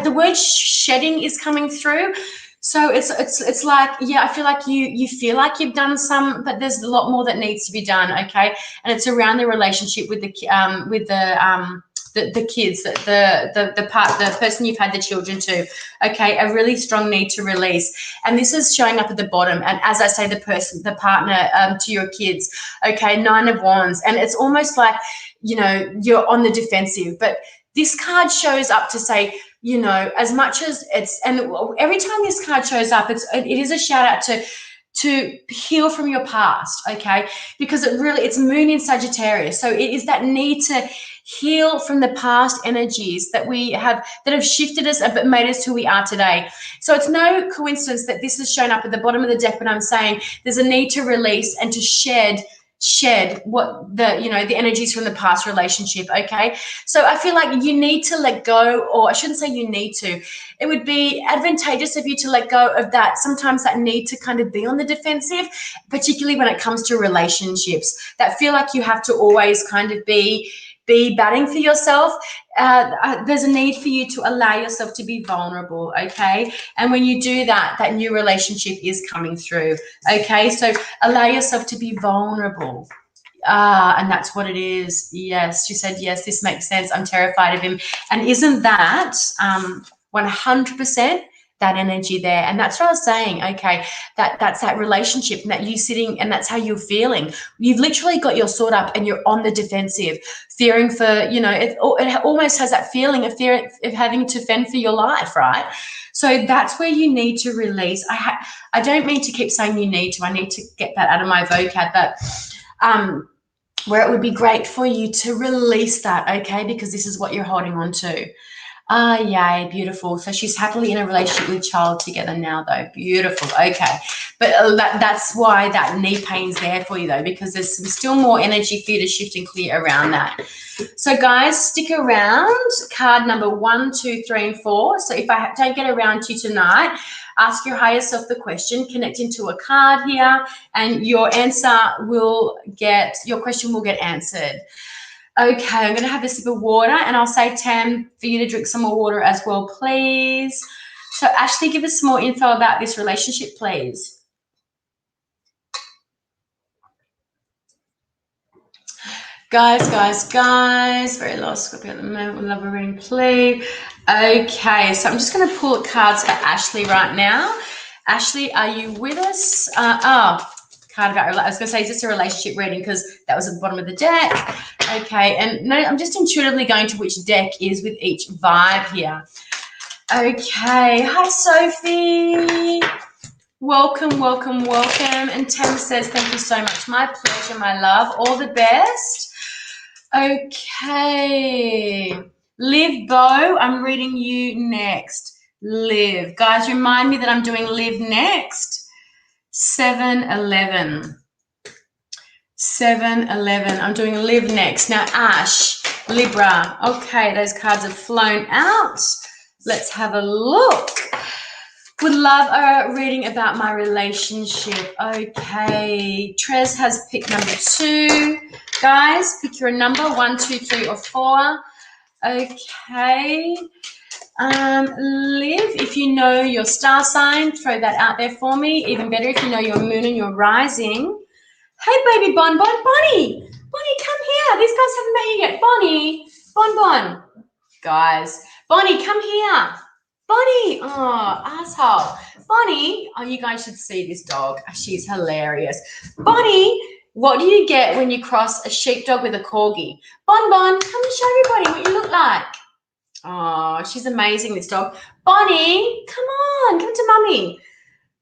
The word shedding is coming through. So it's like, yeah, I feel like you feel like you've done some, but there's a lot more that needs to be done, okay? And it's around the relationship with the kids, the person you've had the children to, okay? A really strong need to release, and this is showing up at the bottom. And as I say, the partner to your kids, okay? Nine of Wands, and it's almost like, you know, you're on the defensive, but this card shows up to say, you know, as much as it's, and every time this card shows up, it is a shout out to heal from your past, okay? Because it's moon in Sagittarius. So it is that need to heal from the past energies that have shifted us but made us who we are today. So it's no coincidence that this has shown up at the bottom of the deck when I'm saying there's a need to release and to shed shed what the, you know, the energies from the past relationship. Okay, so I feel like you need to let go, or I shouldn't say you need to, it would be advantageous of you to let go of that, sometimes that need to kind of be on the defensive, particularly when it comes to relationships that feel like you have to always kind of be batting for yourself. There's a need for you to allow yourself to be vulnerable. Okay, and when you do that, that new relationship is coming through. Okay, so allow yourself to be vulnerable. And that's what it is. Yes, she said, yes, this makes sense. I'm terrified of him. And isn't that 100% that energy there? And that's what I was saying. Okay, that's that relationship, and that you sitting, and that's how you're feeling. You've literally got your sword up and you're on the defensive, fearing for, you know, it almost has that feeling of fear of having to fend for your life, right? So that's where you need to release. I don't mean to keep saying you need to. I need to get that out of my vocab, but where it would be great for you to release that, okay, because this is what you're holding on to. Yay, beautiful. So she's happily in a relationship with child together now, though. Beautiful. Okay, but that's why that knee pain's there for you, though, because there's still more energy for you to shift and clear around that. So guys, stick around. Card number 1, 2, 3, and 4. So if I don't get around to you tonight, ask your higher self the question, connect into a card here, and your question will get answered. Okay, I'm going to have a sip of water, and I'll say, Tam, for you to drink some more water as well, please. So Ashley, give us some more info about this relationship, please. Guys, very lost Scorpio at the moment. We'll love a reading, please. Okay, so I'm just going to pull cards for Ashley right now. Ashley, are you with us? Card about, I was going to say, is this a relationship reading? Because that was at the bottom of the deck. Okay, and no, I'm just intuitively going to which deck is with each vibe here. Okay, hi Sophie. Welcome. And Tam says, thank you so much. My pleasure, my love. All the best. Okay. Liv Bo, I'm reading you next. Liv. Guys, remind me that I'm doing Liv next. 7-11. I'm doing Liv next. Now, Ash, Libra. Okay, those cards have flown out. Let's have a look. Would love a reading about my relationship. Okay, Trez has picked number 2. Guys, pick your number, 1, 2, 3, or 4. Okay. Liv, if you know your star sign, throw that out there for me. Even better if you know your moon and your rising. Hey, baby Bonnie. Bonnie, come here. These guys haven't met you yet. Bonnie, Bon. Guys, Bonnie, come here. Bonnie, oh, asshole. Bonnie, oh, you guys should see this dog. She's hilarious. Bonnie, what do you get when you cross a sheepdog with a corgi? Bon, come and show everybody what you look like. Oh, she's amazing, this dog. Bonnie, come to mummy.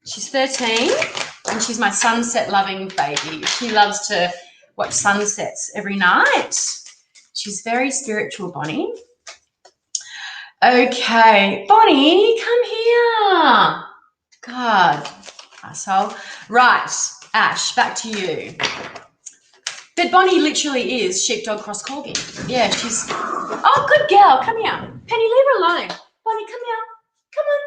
She's 13 and she's my sunset-loving baby. She loves to watch sunsets every night. She's very spiritual, Bonnie. Okay, Bonnie, come here. God, asshole. Right, Ash, back to you. But Bonnie literally is sheepdog cross corgi. Yeah, she's... Oh, good girl. Come here. Penny, leave her alone. Bonnie, come here. Come on.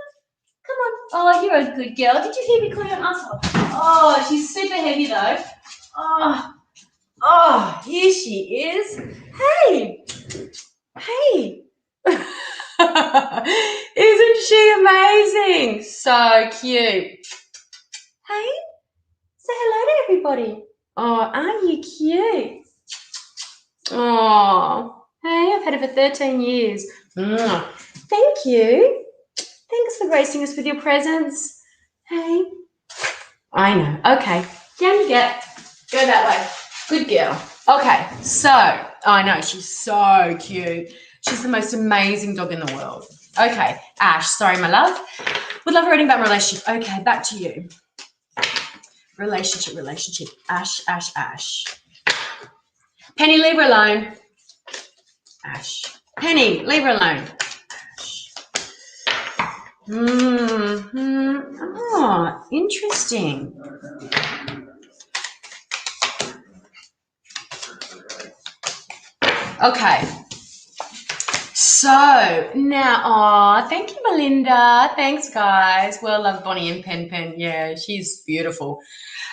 Oh, you're a good girl. Did you hear me call you an asshole? Oh, she's super heavy, though. Oh, here she is. Hey. Isn't she amazing? So cute. Hey, say hello to everybody. Oh, aren't you cute? Oh, hey, I've had it for 13 years. Thank you. Thanks for gracing us with your presence. Hey. I know. Okay. Down you get. Go that way. Good girl. Okay, so, I know, she's so cute. She's the most amazing dog in the world. Okay, Ash, sorry, my love. Would love a reading about relationship. Okay, back to you. Relationship. Ash. Penny, leave her alone. Ash. Penny, leave her alone. Oh, interesting. Okay. So now, thank you, Melinda. Thanks, guys. Well, love Bonnie and Pen. Yeah, she's beautiful.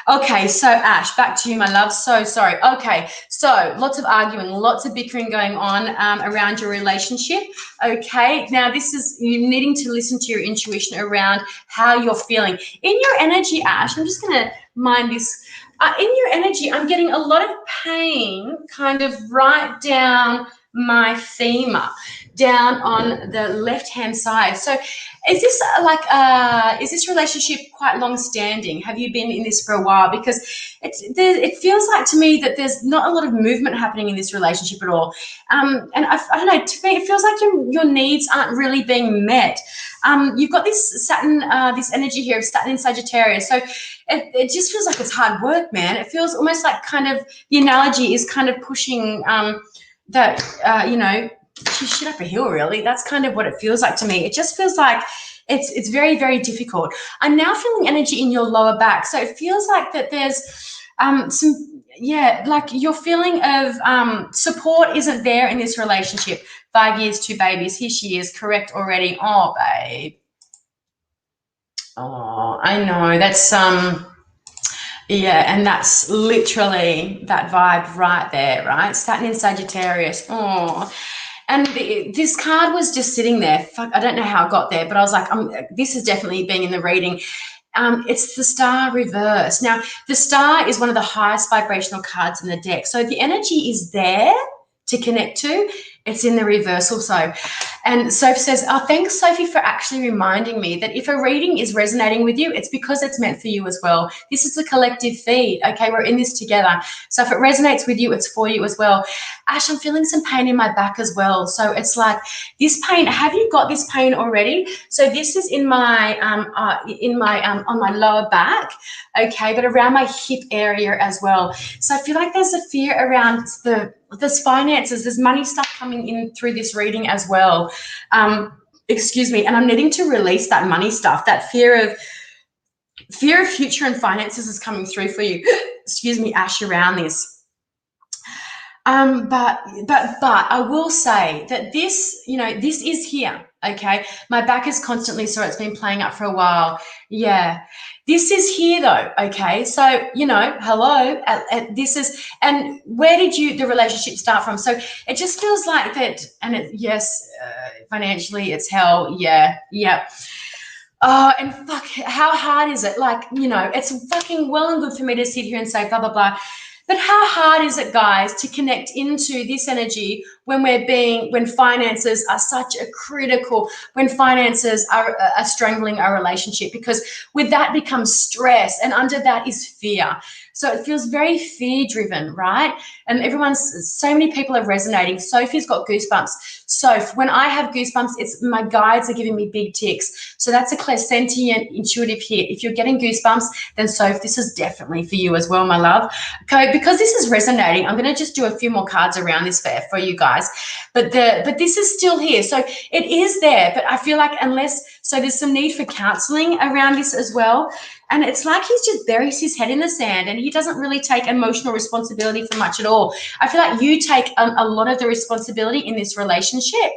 Okay, so Ash, back to you, my love. So sorry. Okay, so lots of arguing, lots of bickering going on around your relationship. Okay, now this is you needing to listen to your intuition around how you're feeling. In your energy, Ash, I'm just going to mind this. In your energy, I'm getting a lot of pain kind of right down my femur, down on the left-hand side. So is this is this relationship quite long-standing? Have you been in this for a while? Because it feels like to me that there's not a lot of movement happening in this relationship at all. And I don't know, to me it feels like your needs aren't really being met. You've got this Saturn, this energy here of Saturn in Sagittarius. So it just feels like it's hard work, man. It feels almost like kind of the analogy is kind of pushing shit up a hill, really. That's kind of what it feels like to me. It just feels like it's very, very difficult. I'm now feeling energy in your lower back. So it feels like that there's like your feeling of support isn't there in this relationship. 5 years, 2 babies. Here she is, correct already. Oh, babe. Oh, I know. That's and that's literally that vibe right there, right? Saturn in Sagittarius. Oh, and this card was just sitting there. Fuck, I don't know how it got there, but I was like, this is definitely being in the reading. It's the star reverse. Now, the star is one of the highest vibrational cards in the deck. So the energy is there to connect to. It's in the reverse also. And Sophie says, thanks, Sophie, for actually reminding me that if a reading is resonating with you, it's because it's meant for you as well. This is a collective feed, okay? We're in this together. So if it resonates with you, it's for you as well. Ash, I'm feeling some pain in my back as well. So it's like this pain, have you got this pain already? So this is in my, on my lower back, okay, but around my hip area as well. So I feel like there's a fear around there's finances, there's money stuff coming in through this reading as well. Excuse me, and I'm needing to release that money stuff. That fear of future and finances is coming through for you. Excuse me, Ash, around this. But I will say that this, this is here. Okay, my back is constantly sore. It's been playing up for a while. Yeah, this is here though. Okay, so hello. This is, and where did the relationship start from? So it just feels like that, and financially it's hell. Yeah. Oh, and fuck, how hard is it? Like, it's fucking well and good for me to sit here and say blah blah blah. But how hard is it, guys, to connect into this energy when finances are such a critical, when finances are strangling our relationship? Because with that becomes stress, and under that is fear. So it feels very fear-driven, right? And so many people are resonating. Sophie's got goosebumps. So when I have goosebumps, it's my guides are giving me big ticks. So that's a clairsentient intuitive hit. If you're getting goosebumps, then Soph, this is definitely for you as well, my love. Okay, because this is resonating, I'm going to just do a few more cards around this for you guys. But this is still here. So it is there, but I feel like there's some need for counseling around this as well. And it's like he's just buries his head in the sand and he doesn't really take emotional responsibility for much at all. I feel like you take a lot of the responsibility in this relationship.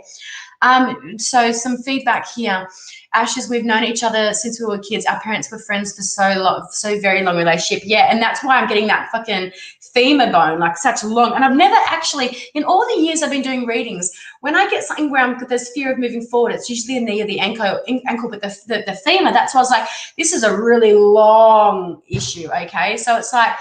So some feedback here. Ashes, we've known each other since we were kids. Our parents were friends for so very long relationship. Yeah, and that's why I'm getting that fucking femur bone, like such long. And I've never actually, in all the years I've been doing readings, when I get something where there's fear of moving forward, it's usually the knee or the ankle, but the femur, that's why I was like, this is a really long issue, okay? So it's like,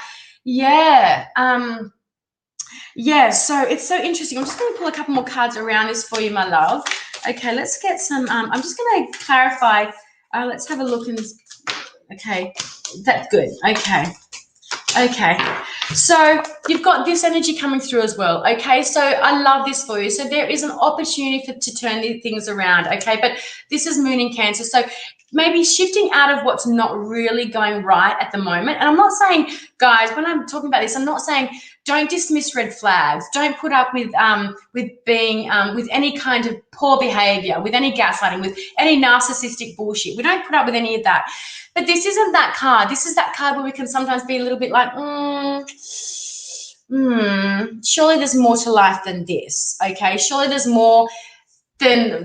so it's so interesting. I'm just going to pull a couple more cards around this for you, my love. Okay, let's get some, I'm just going to clarify. Let's have a look in this. Okay, that's good. Okay. So you've got this energy coming through as well. Okay, so I love this for you. So there is an opportunity to turn these things around. Okay, but this is Moon in Cancer. So maybe shifting out of what's not really going right at the moment. And I'm not saying, guys, when I'm talking about this, I'm not saying don't dismiss red flags. Don't put up with being with any kind of poor behavior, with any gaslighting, with any narcissistic bullshit. We don't put up with any of that. But this isn't that card. This is that card where we can sometimes be a little bit like, Surely there's more to life than this, okay? Surely there's more than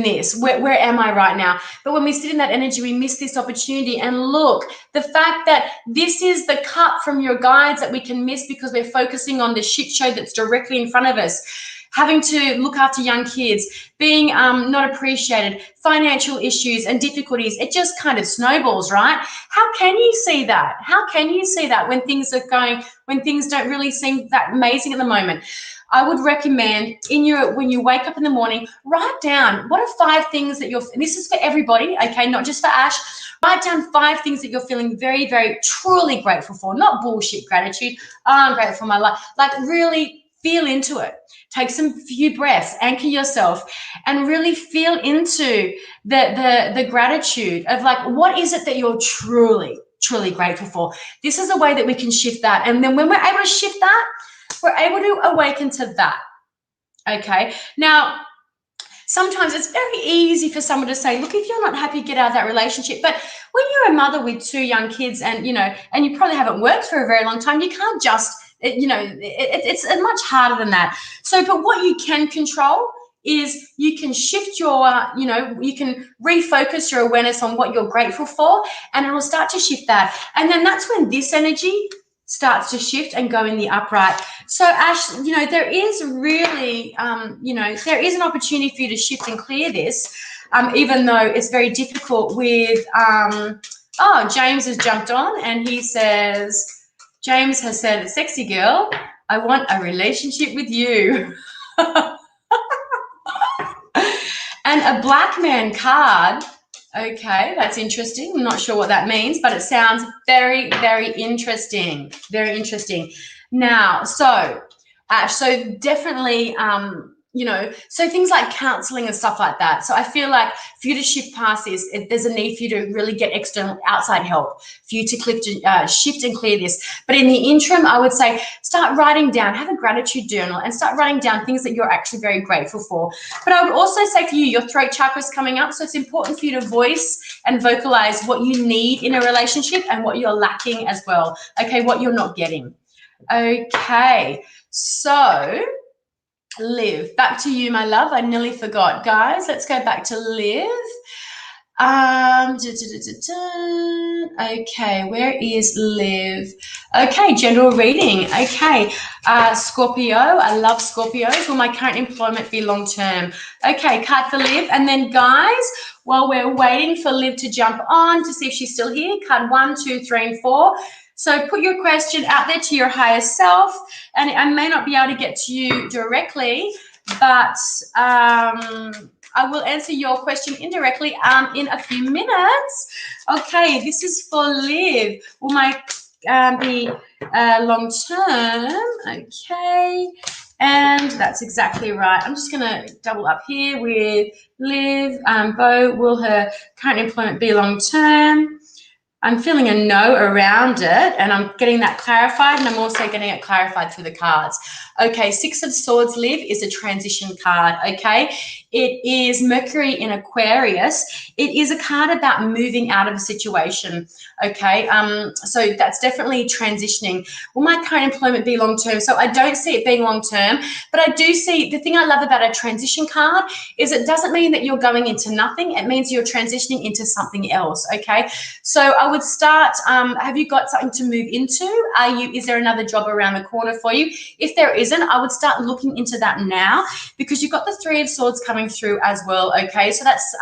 this. Where am I right now? But when we sit in that energy, we miss this opportunity. And look, the fact that this is the cut from your guides that we can miss because we're focusing on the shit show that's directly in front of us. Having to look after young kids, being not appreciated, financial issues and difficulties, it just kind of snowballs, right? How can you see that? How can you see that when things don't really seem that amazing at the moment? I would recommend when you wake up in the morning, write down what are 5 things that and this is for everybody, okay, not just for Ash. Write down 5 things that you're feeling very, very truly grateful for, not bullshit gratitude. Oh, I'm grateful for my life. Like really feel into it. Take some few breaths, anchor yourself, and really feel into the gratitude of like, what is it that you're truly grateful for? This is a way that we can shift that. And then when we're able to shift that, we're able to awaken to that. Okay. Now, sometimes it's very easy for someone to say, look, if you're not happy, get out of that relationship. But when you're a mother with 2 young kids and you probably haven't worked for a very long time, you can't just, it's much harder than that. So, but what you can control is you can shift you can refocus your awareness on what you're grateful for, and it will start to shift that. And then that's when this energy starts to shift and go in the upright. So Ash, there is really, there is an opportunity for you to shift and clear this, even though it's very difficult with, James has jumped on and he says, James has said, sexy girl, I want a relationship with you. And a black man card. Okay, that's interesting. I'm not sure what that means, but it sounds very, very interesting. Very interesting. Now, so definitely, so things like counseling and stuff like that. So I feel like for you to shift past this, there's a need for you to really get external outside help for you to shift and clear this. But in the interim, I would say start writing down, have a gratitude journal and start writing down things that you're actually very grateful for. But I would also say for you, your throat chakra is coming up. So it's important for you to voice and vocalize what you need in a relationship and what you're lacking as well. Okay, what you're not getting. Okay, so Liv, back to you, my love. I nearly forgot. Guys, let's go back to Liv. Okay, where is Liv? Okay, general reading. Okay, Scorpio. I love Scorpios. Will my current employment be long-term? Okay, card for Liv. And then, guys, while we're waiting for Liv to jump on to see if she's still here, card 1, 2, 3, and 4. So put your question out there to your higher self, and I may not be able to get to you directly, but I will answer your question indirectly in a few minutes. Okay, this is for Liv. Will my be long term? Okay, and that's exactly right. I'm just going to double up here with Liv. Bo, will her current employment be long term? I'm feeling a no around it, and I'm getting that clarified, and I'm also getting it clarified through the cards. Okay, 6 of Swords, Liv, is a transition card, okay? It is Mercury in Aquarius. It is a card about moving out of a situation, okay? So that's definitely transitioning. Will my current employment be long-term? So I don't see it being long-term, but I do see, the thing I love about a transition card is it doesn't mean that you're going into nothing. It means you're transitioning into something else, okay? So I would start, have you got something to move into? Is there another job around the corner for you? If there isn't, I would start looking into that now, because you've got the 3 of Swords coming through as well, okay? So that's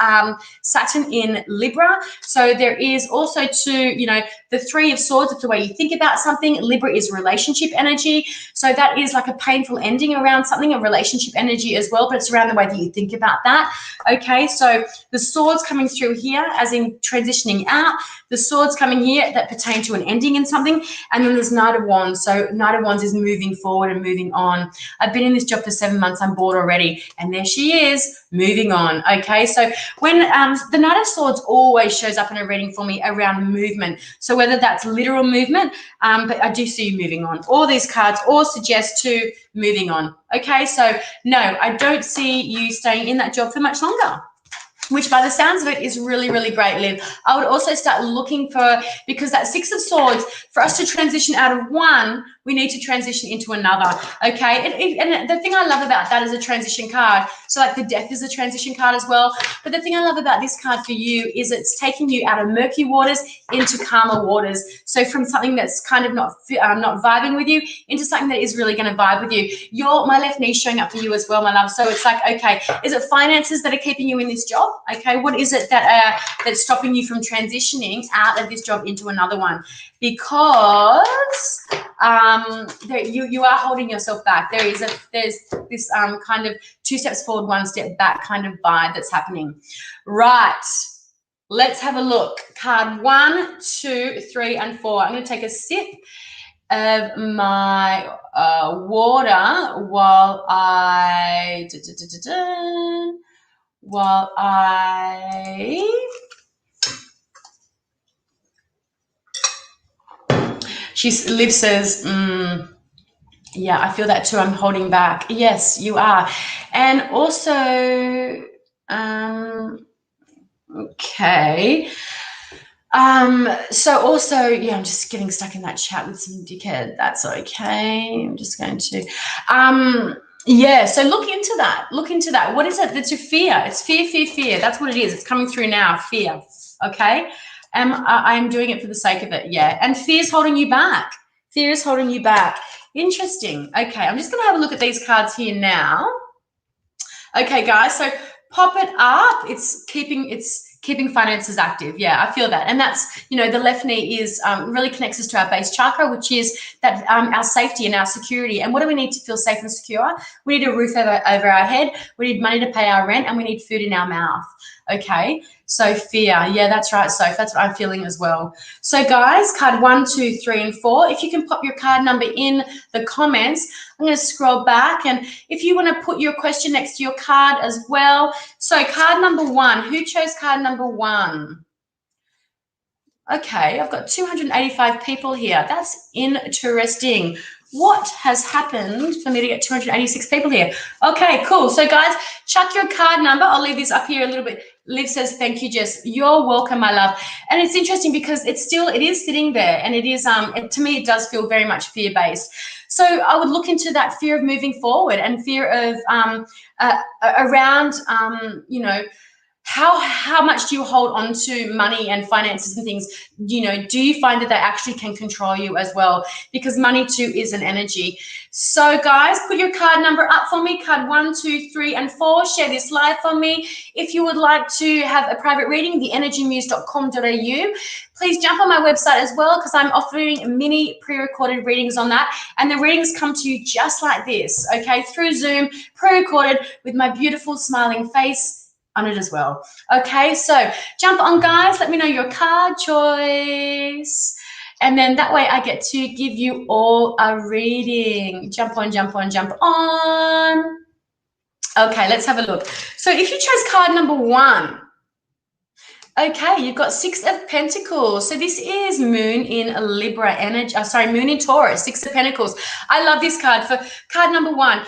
Saturn in Libra. So there is also the 3 of Swords, it's the way you think about something. Libra is relationship energy. So that is like a painful ending around something, a relationship energy as well, but it's around the way that you think about that, okay? So the Swords coming through here as in transitioning out, the Swords coming here that pertain to an ending in something, and then there's Knight of Wands. So Knight of Wands is moving forward and moving on. I've been in this job for 7 months. I'm bored already. And there she is, moving on. Okay, so when the Knight of Swords always shows up in a reading for me around movement. So whether that's literal movement, but I do see you moving on. All these cards all suggest to moving on. Okay, so no, I don't see you staying in that job for much longer. which by the sounds of it is really, really great, Liv. I would also start looking for, because that Six of Swords, for us to transition out of one, we need to transition into another, okay? And the thing I love about that is a transition card. So like the Death is a transition card as well. But the thing I love about this card for you is it's taking you out of murky waters into calmer waters. So from something that's kind of not vibing with you into something that is really going to vibe with you. My left knee showing up for you as well, my love. So it's like, okay, is it finances that are keeping you in this job? Okay, what is it that's stopping you from transitioning out of this job into another one? Because you are holding yourself back. There's this kind of 2 steps forward, 1 step back kind of vibe that's happening. Right. Let's have a look. Card 1, 2, 3, and 4. I'm going to take a sip of my water while I Liv says, yeah, I feel that too. I'm holding back. Yes, you are. And also, okay. So also, yeah, I'm just getting stuck in that chat with some dickhead. That's okay. I'm just going to, yeah, so look into that. Look into that. What is it that's your fear? It's fear, fear, fear. That's what it is. It's coming through now, fear, okay? I'm doing it for the sake of it, yeah. And fear is holding you back. Fear is holding you back. Interesting. Okay, I'm just going to have a look at these cards here now. Okay, guys, so pop it up. It's keeping finances active. Yeah, I feel that. And that's, the left knee is really connects us to our base chakra, which is that our safety and our security. And what do we need to feel safe and secure? We need a roof over our head. We need money to pay our rent, and we need food in our mouth. Okay, so fear. Yeah, that's right, Soph. That's what I'm feeling as well. So guys, card 1, 2, 3, and 4. If you can pop your card number in the comments, I'm going to scroll back, and if you want to put your question next to your card as well. So card number 1, who chose card number 1? Okay, I've got 285 people here. That's interesting. What has happened for me to get 286 people here? Okay, cool. So guys, chuck your card number. I'll leave this up here a little bit. Liv says, thank you, Jess. You're welcome, my love. And it's interesting because it is sitting there, and it is, to me, it does feel very much fear-based. So I would look into that fear of moving forward and fear of around, how much do you hold on to money and finances and things? Do you find that they actually can control you as well? Because money too is an energy. So guys, put your card number up for me. Card 1, 2, 3, and 4. Share this live for me. If you would like to have a private reading, theenergymuse.com.au. Please jump on my website as well, because I'm offering mini pre-recorded readings on that. And the readings come to you just like this, okay, through Zoom, pre-recorded with my beautiful smiling face on it as well. Okay, so jump on, guys. Let me know your card choice. And then that way I get to give you all a reading. Jump on, jump on, jump on. Okay, let's have a look. So if you chose card number 1, okay, you've got 6 of Pentacles. So this is Moon in Libra energy. Moon in Taurus, 6 of Pentacles. I love this card. For card number 1,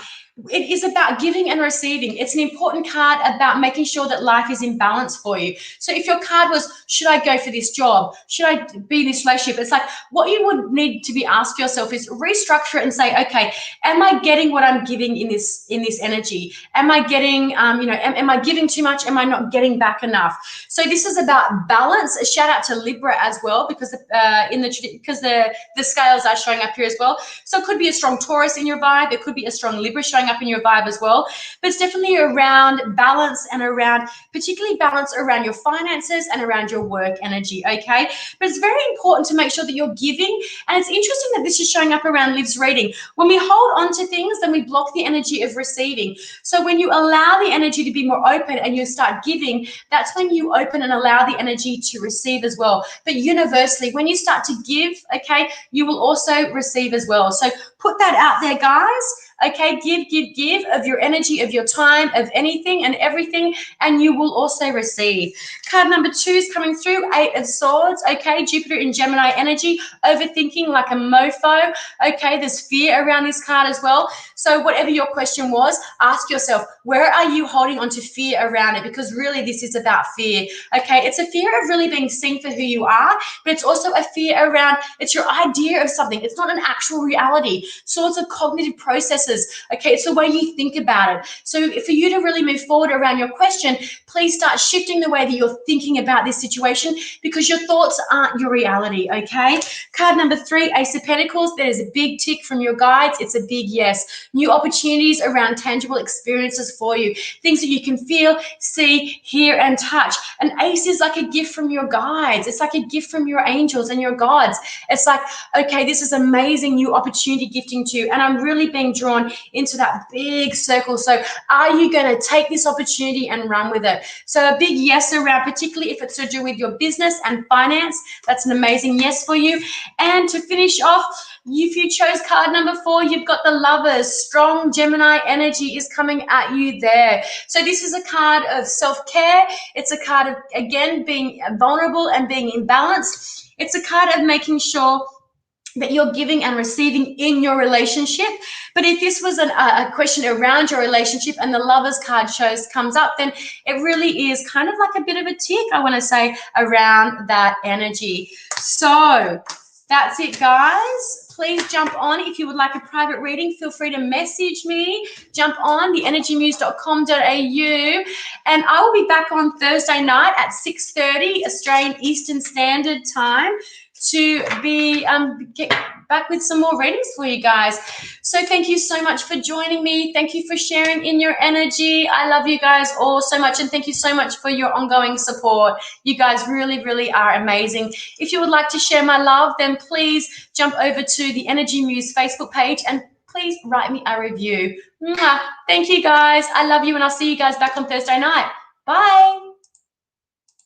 it is about giving and receiving. It's an important card about making sure that life is in balance for you. So if your card was, should I go for this job? Should I be in this relationship? It's like what you would need to be asked yourself is restructure it and say, okay, am I getting what I'm giving in this energy? Am I getting, am I giving too much? Am I not getting back enough? So this is about balance. A shout out to Libra as well, because the scales are showing up here as well. So it could be a strong Taurus in your vibe. It could be a strong Libra showing up in your vibe as well. But it's definitely around balance and particularly balance around your finances and around your work energy, okay? But it's very important to make sure that you're giving. And it's interesting that this is showing up around Liv's reading. When we hold on to things, then we block the energy of receiving. So when you allow the energy to be more open and you start giving, that's when you open and allow the energy to receive as well. But universally, when you start to give, okay, you will also receive as well. So put that out there, guys. Okay, give of your energy, of your time, of anything and everything, and you will also receive. Card number 2 is coming through, 8 of Swords. Okay, Jupiter in Gemini energy, overthinking like a mofo. Okay, there's fear around this card as well. So whatever your question was, ask yourself, where are you holding on to fear around it? Because really this is about fear. Okay, it's a fear of really being seen for who you are, but it's also a fear around, it's your idea of something. It's not an actual reality. Sorts of cognitive processes. Okay, it's the way you think about it. So for you to really move forward around your question, please start shifting the way that you're thinking about this situation, because your thoughts aren't your reality. Okay, card number 3, Ace of Pentacles. There's a big tick from your guides. It's a big yes. New opportunities around tangible experiences for you, things that you can feel, see, hear, and touch. An ace is like a gift from your guides. It's like a gift from your angels and your gods. It's like, okay, this is amazing new opportunity gifting to you, and I'm really being drawn into that big circle. So are you going to take this opportunity and run with it? So a big yes around, particularly if it's to do with your business and finance. That's an amazing yes for you. And to finish off, if you chose card number 4, you've got the Lovers. Strong Gemini energy is coming at you there. So this is a card of self-care. It's a card of, again, being vulnerable and being in balance. It's a card of making sure that you're giving and receiving in your relationship. But if this was a question around your relationship and the Lovers card comes up, then it really is kind of like a bit of a tick, I want to say, around that energy. So that's it, guys. Please jump on. If you would like a private reading, feel free to message me. Jump on theenergymuse.com.au, and I will be back on Thursday night at 6:30 Australian Eastern Standard Time to be get back with some more readings for you guys. So thank you so much for joining me. Thank you for sharing in your energy. I love you guys all so much, and thank you so much for your ongoing support. You guys really, really are amazing. If you would like to share my love, then please jump over to the Energy Muse Facebook page and please write me a review. Mwah. Thank you guys. I love you, and I'll see you guys back on Thursday night. Bye.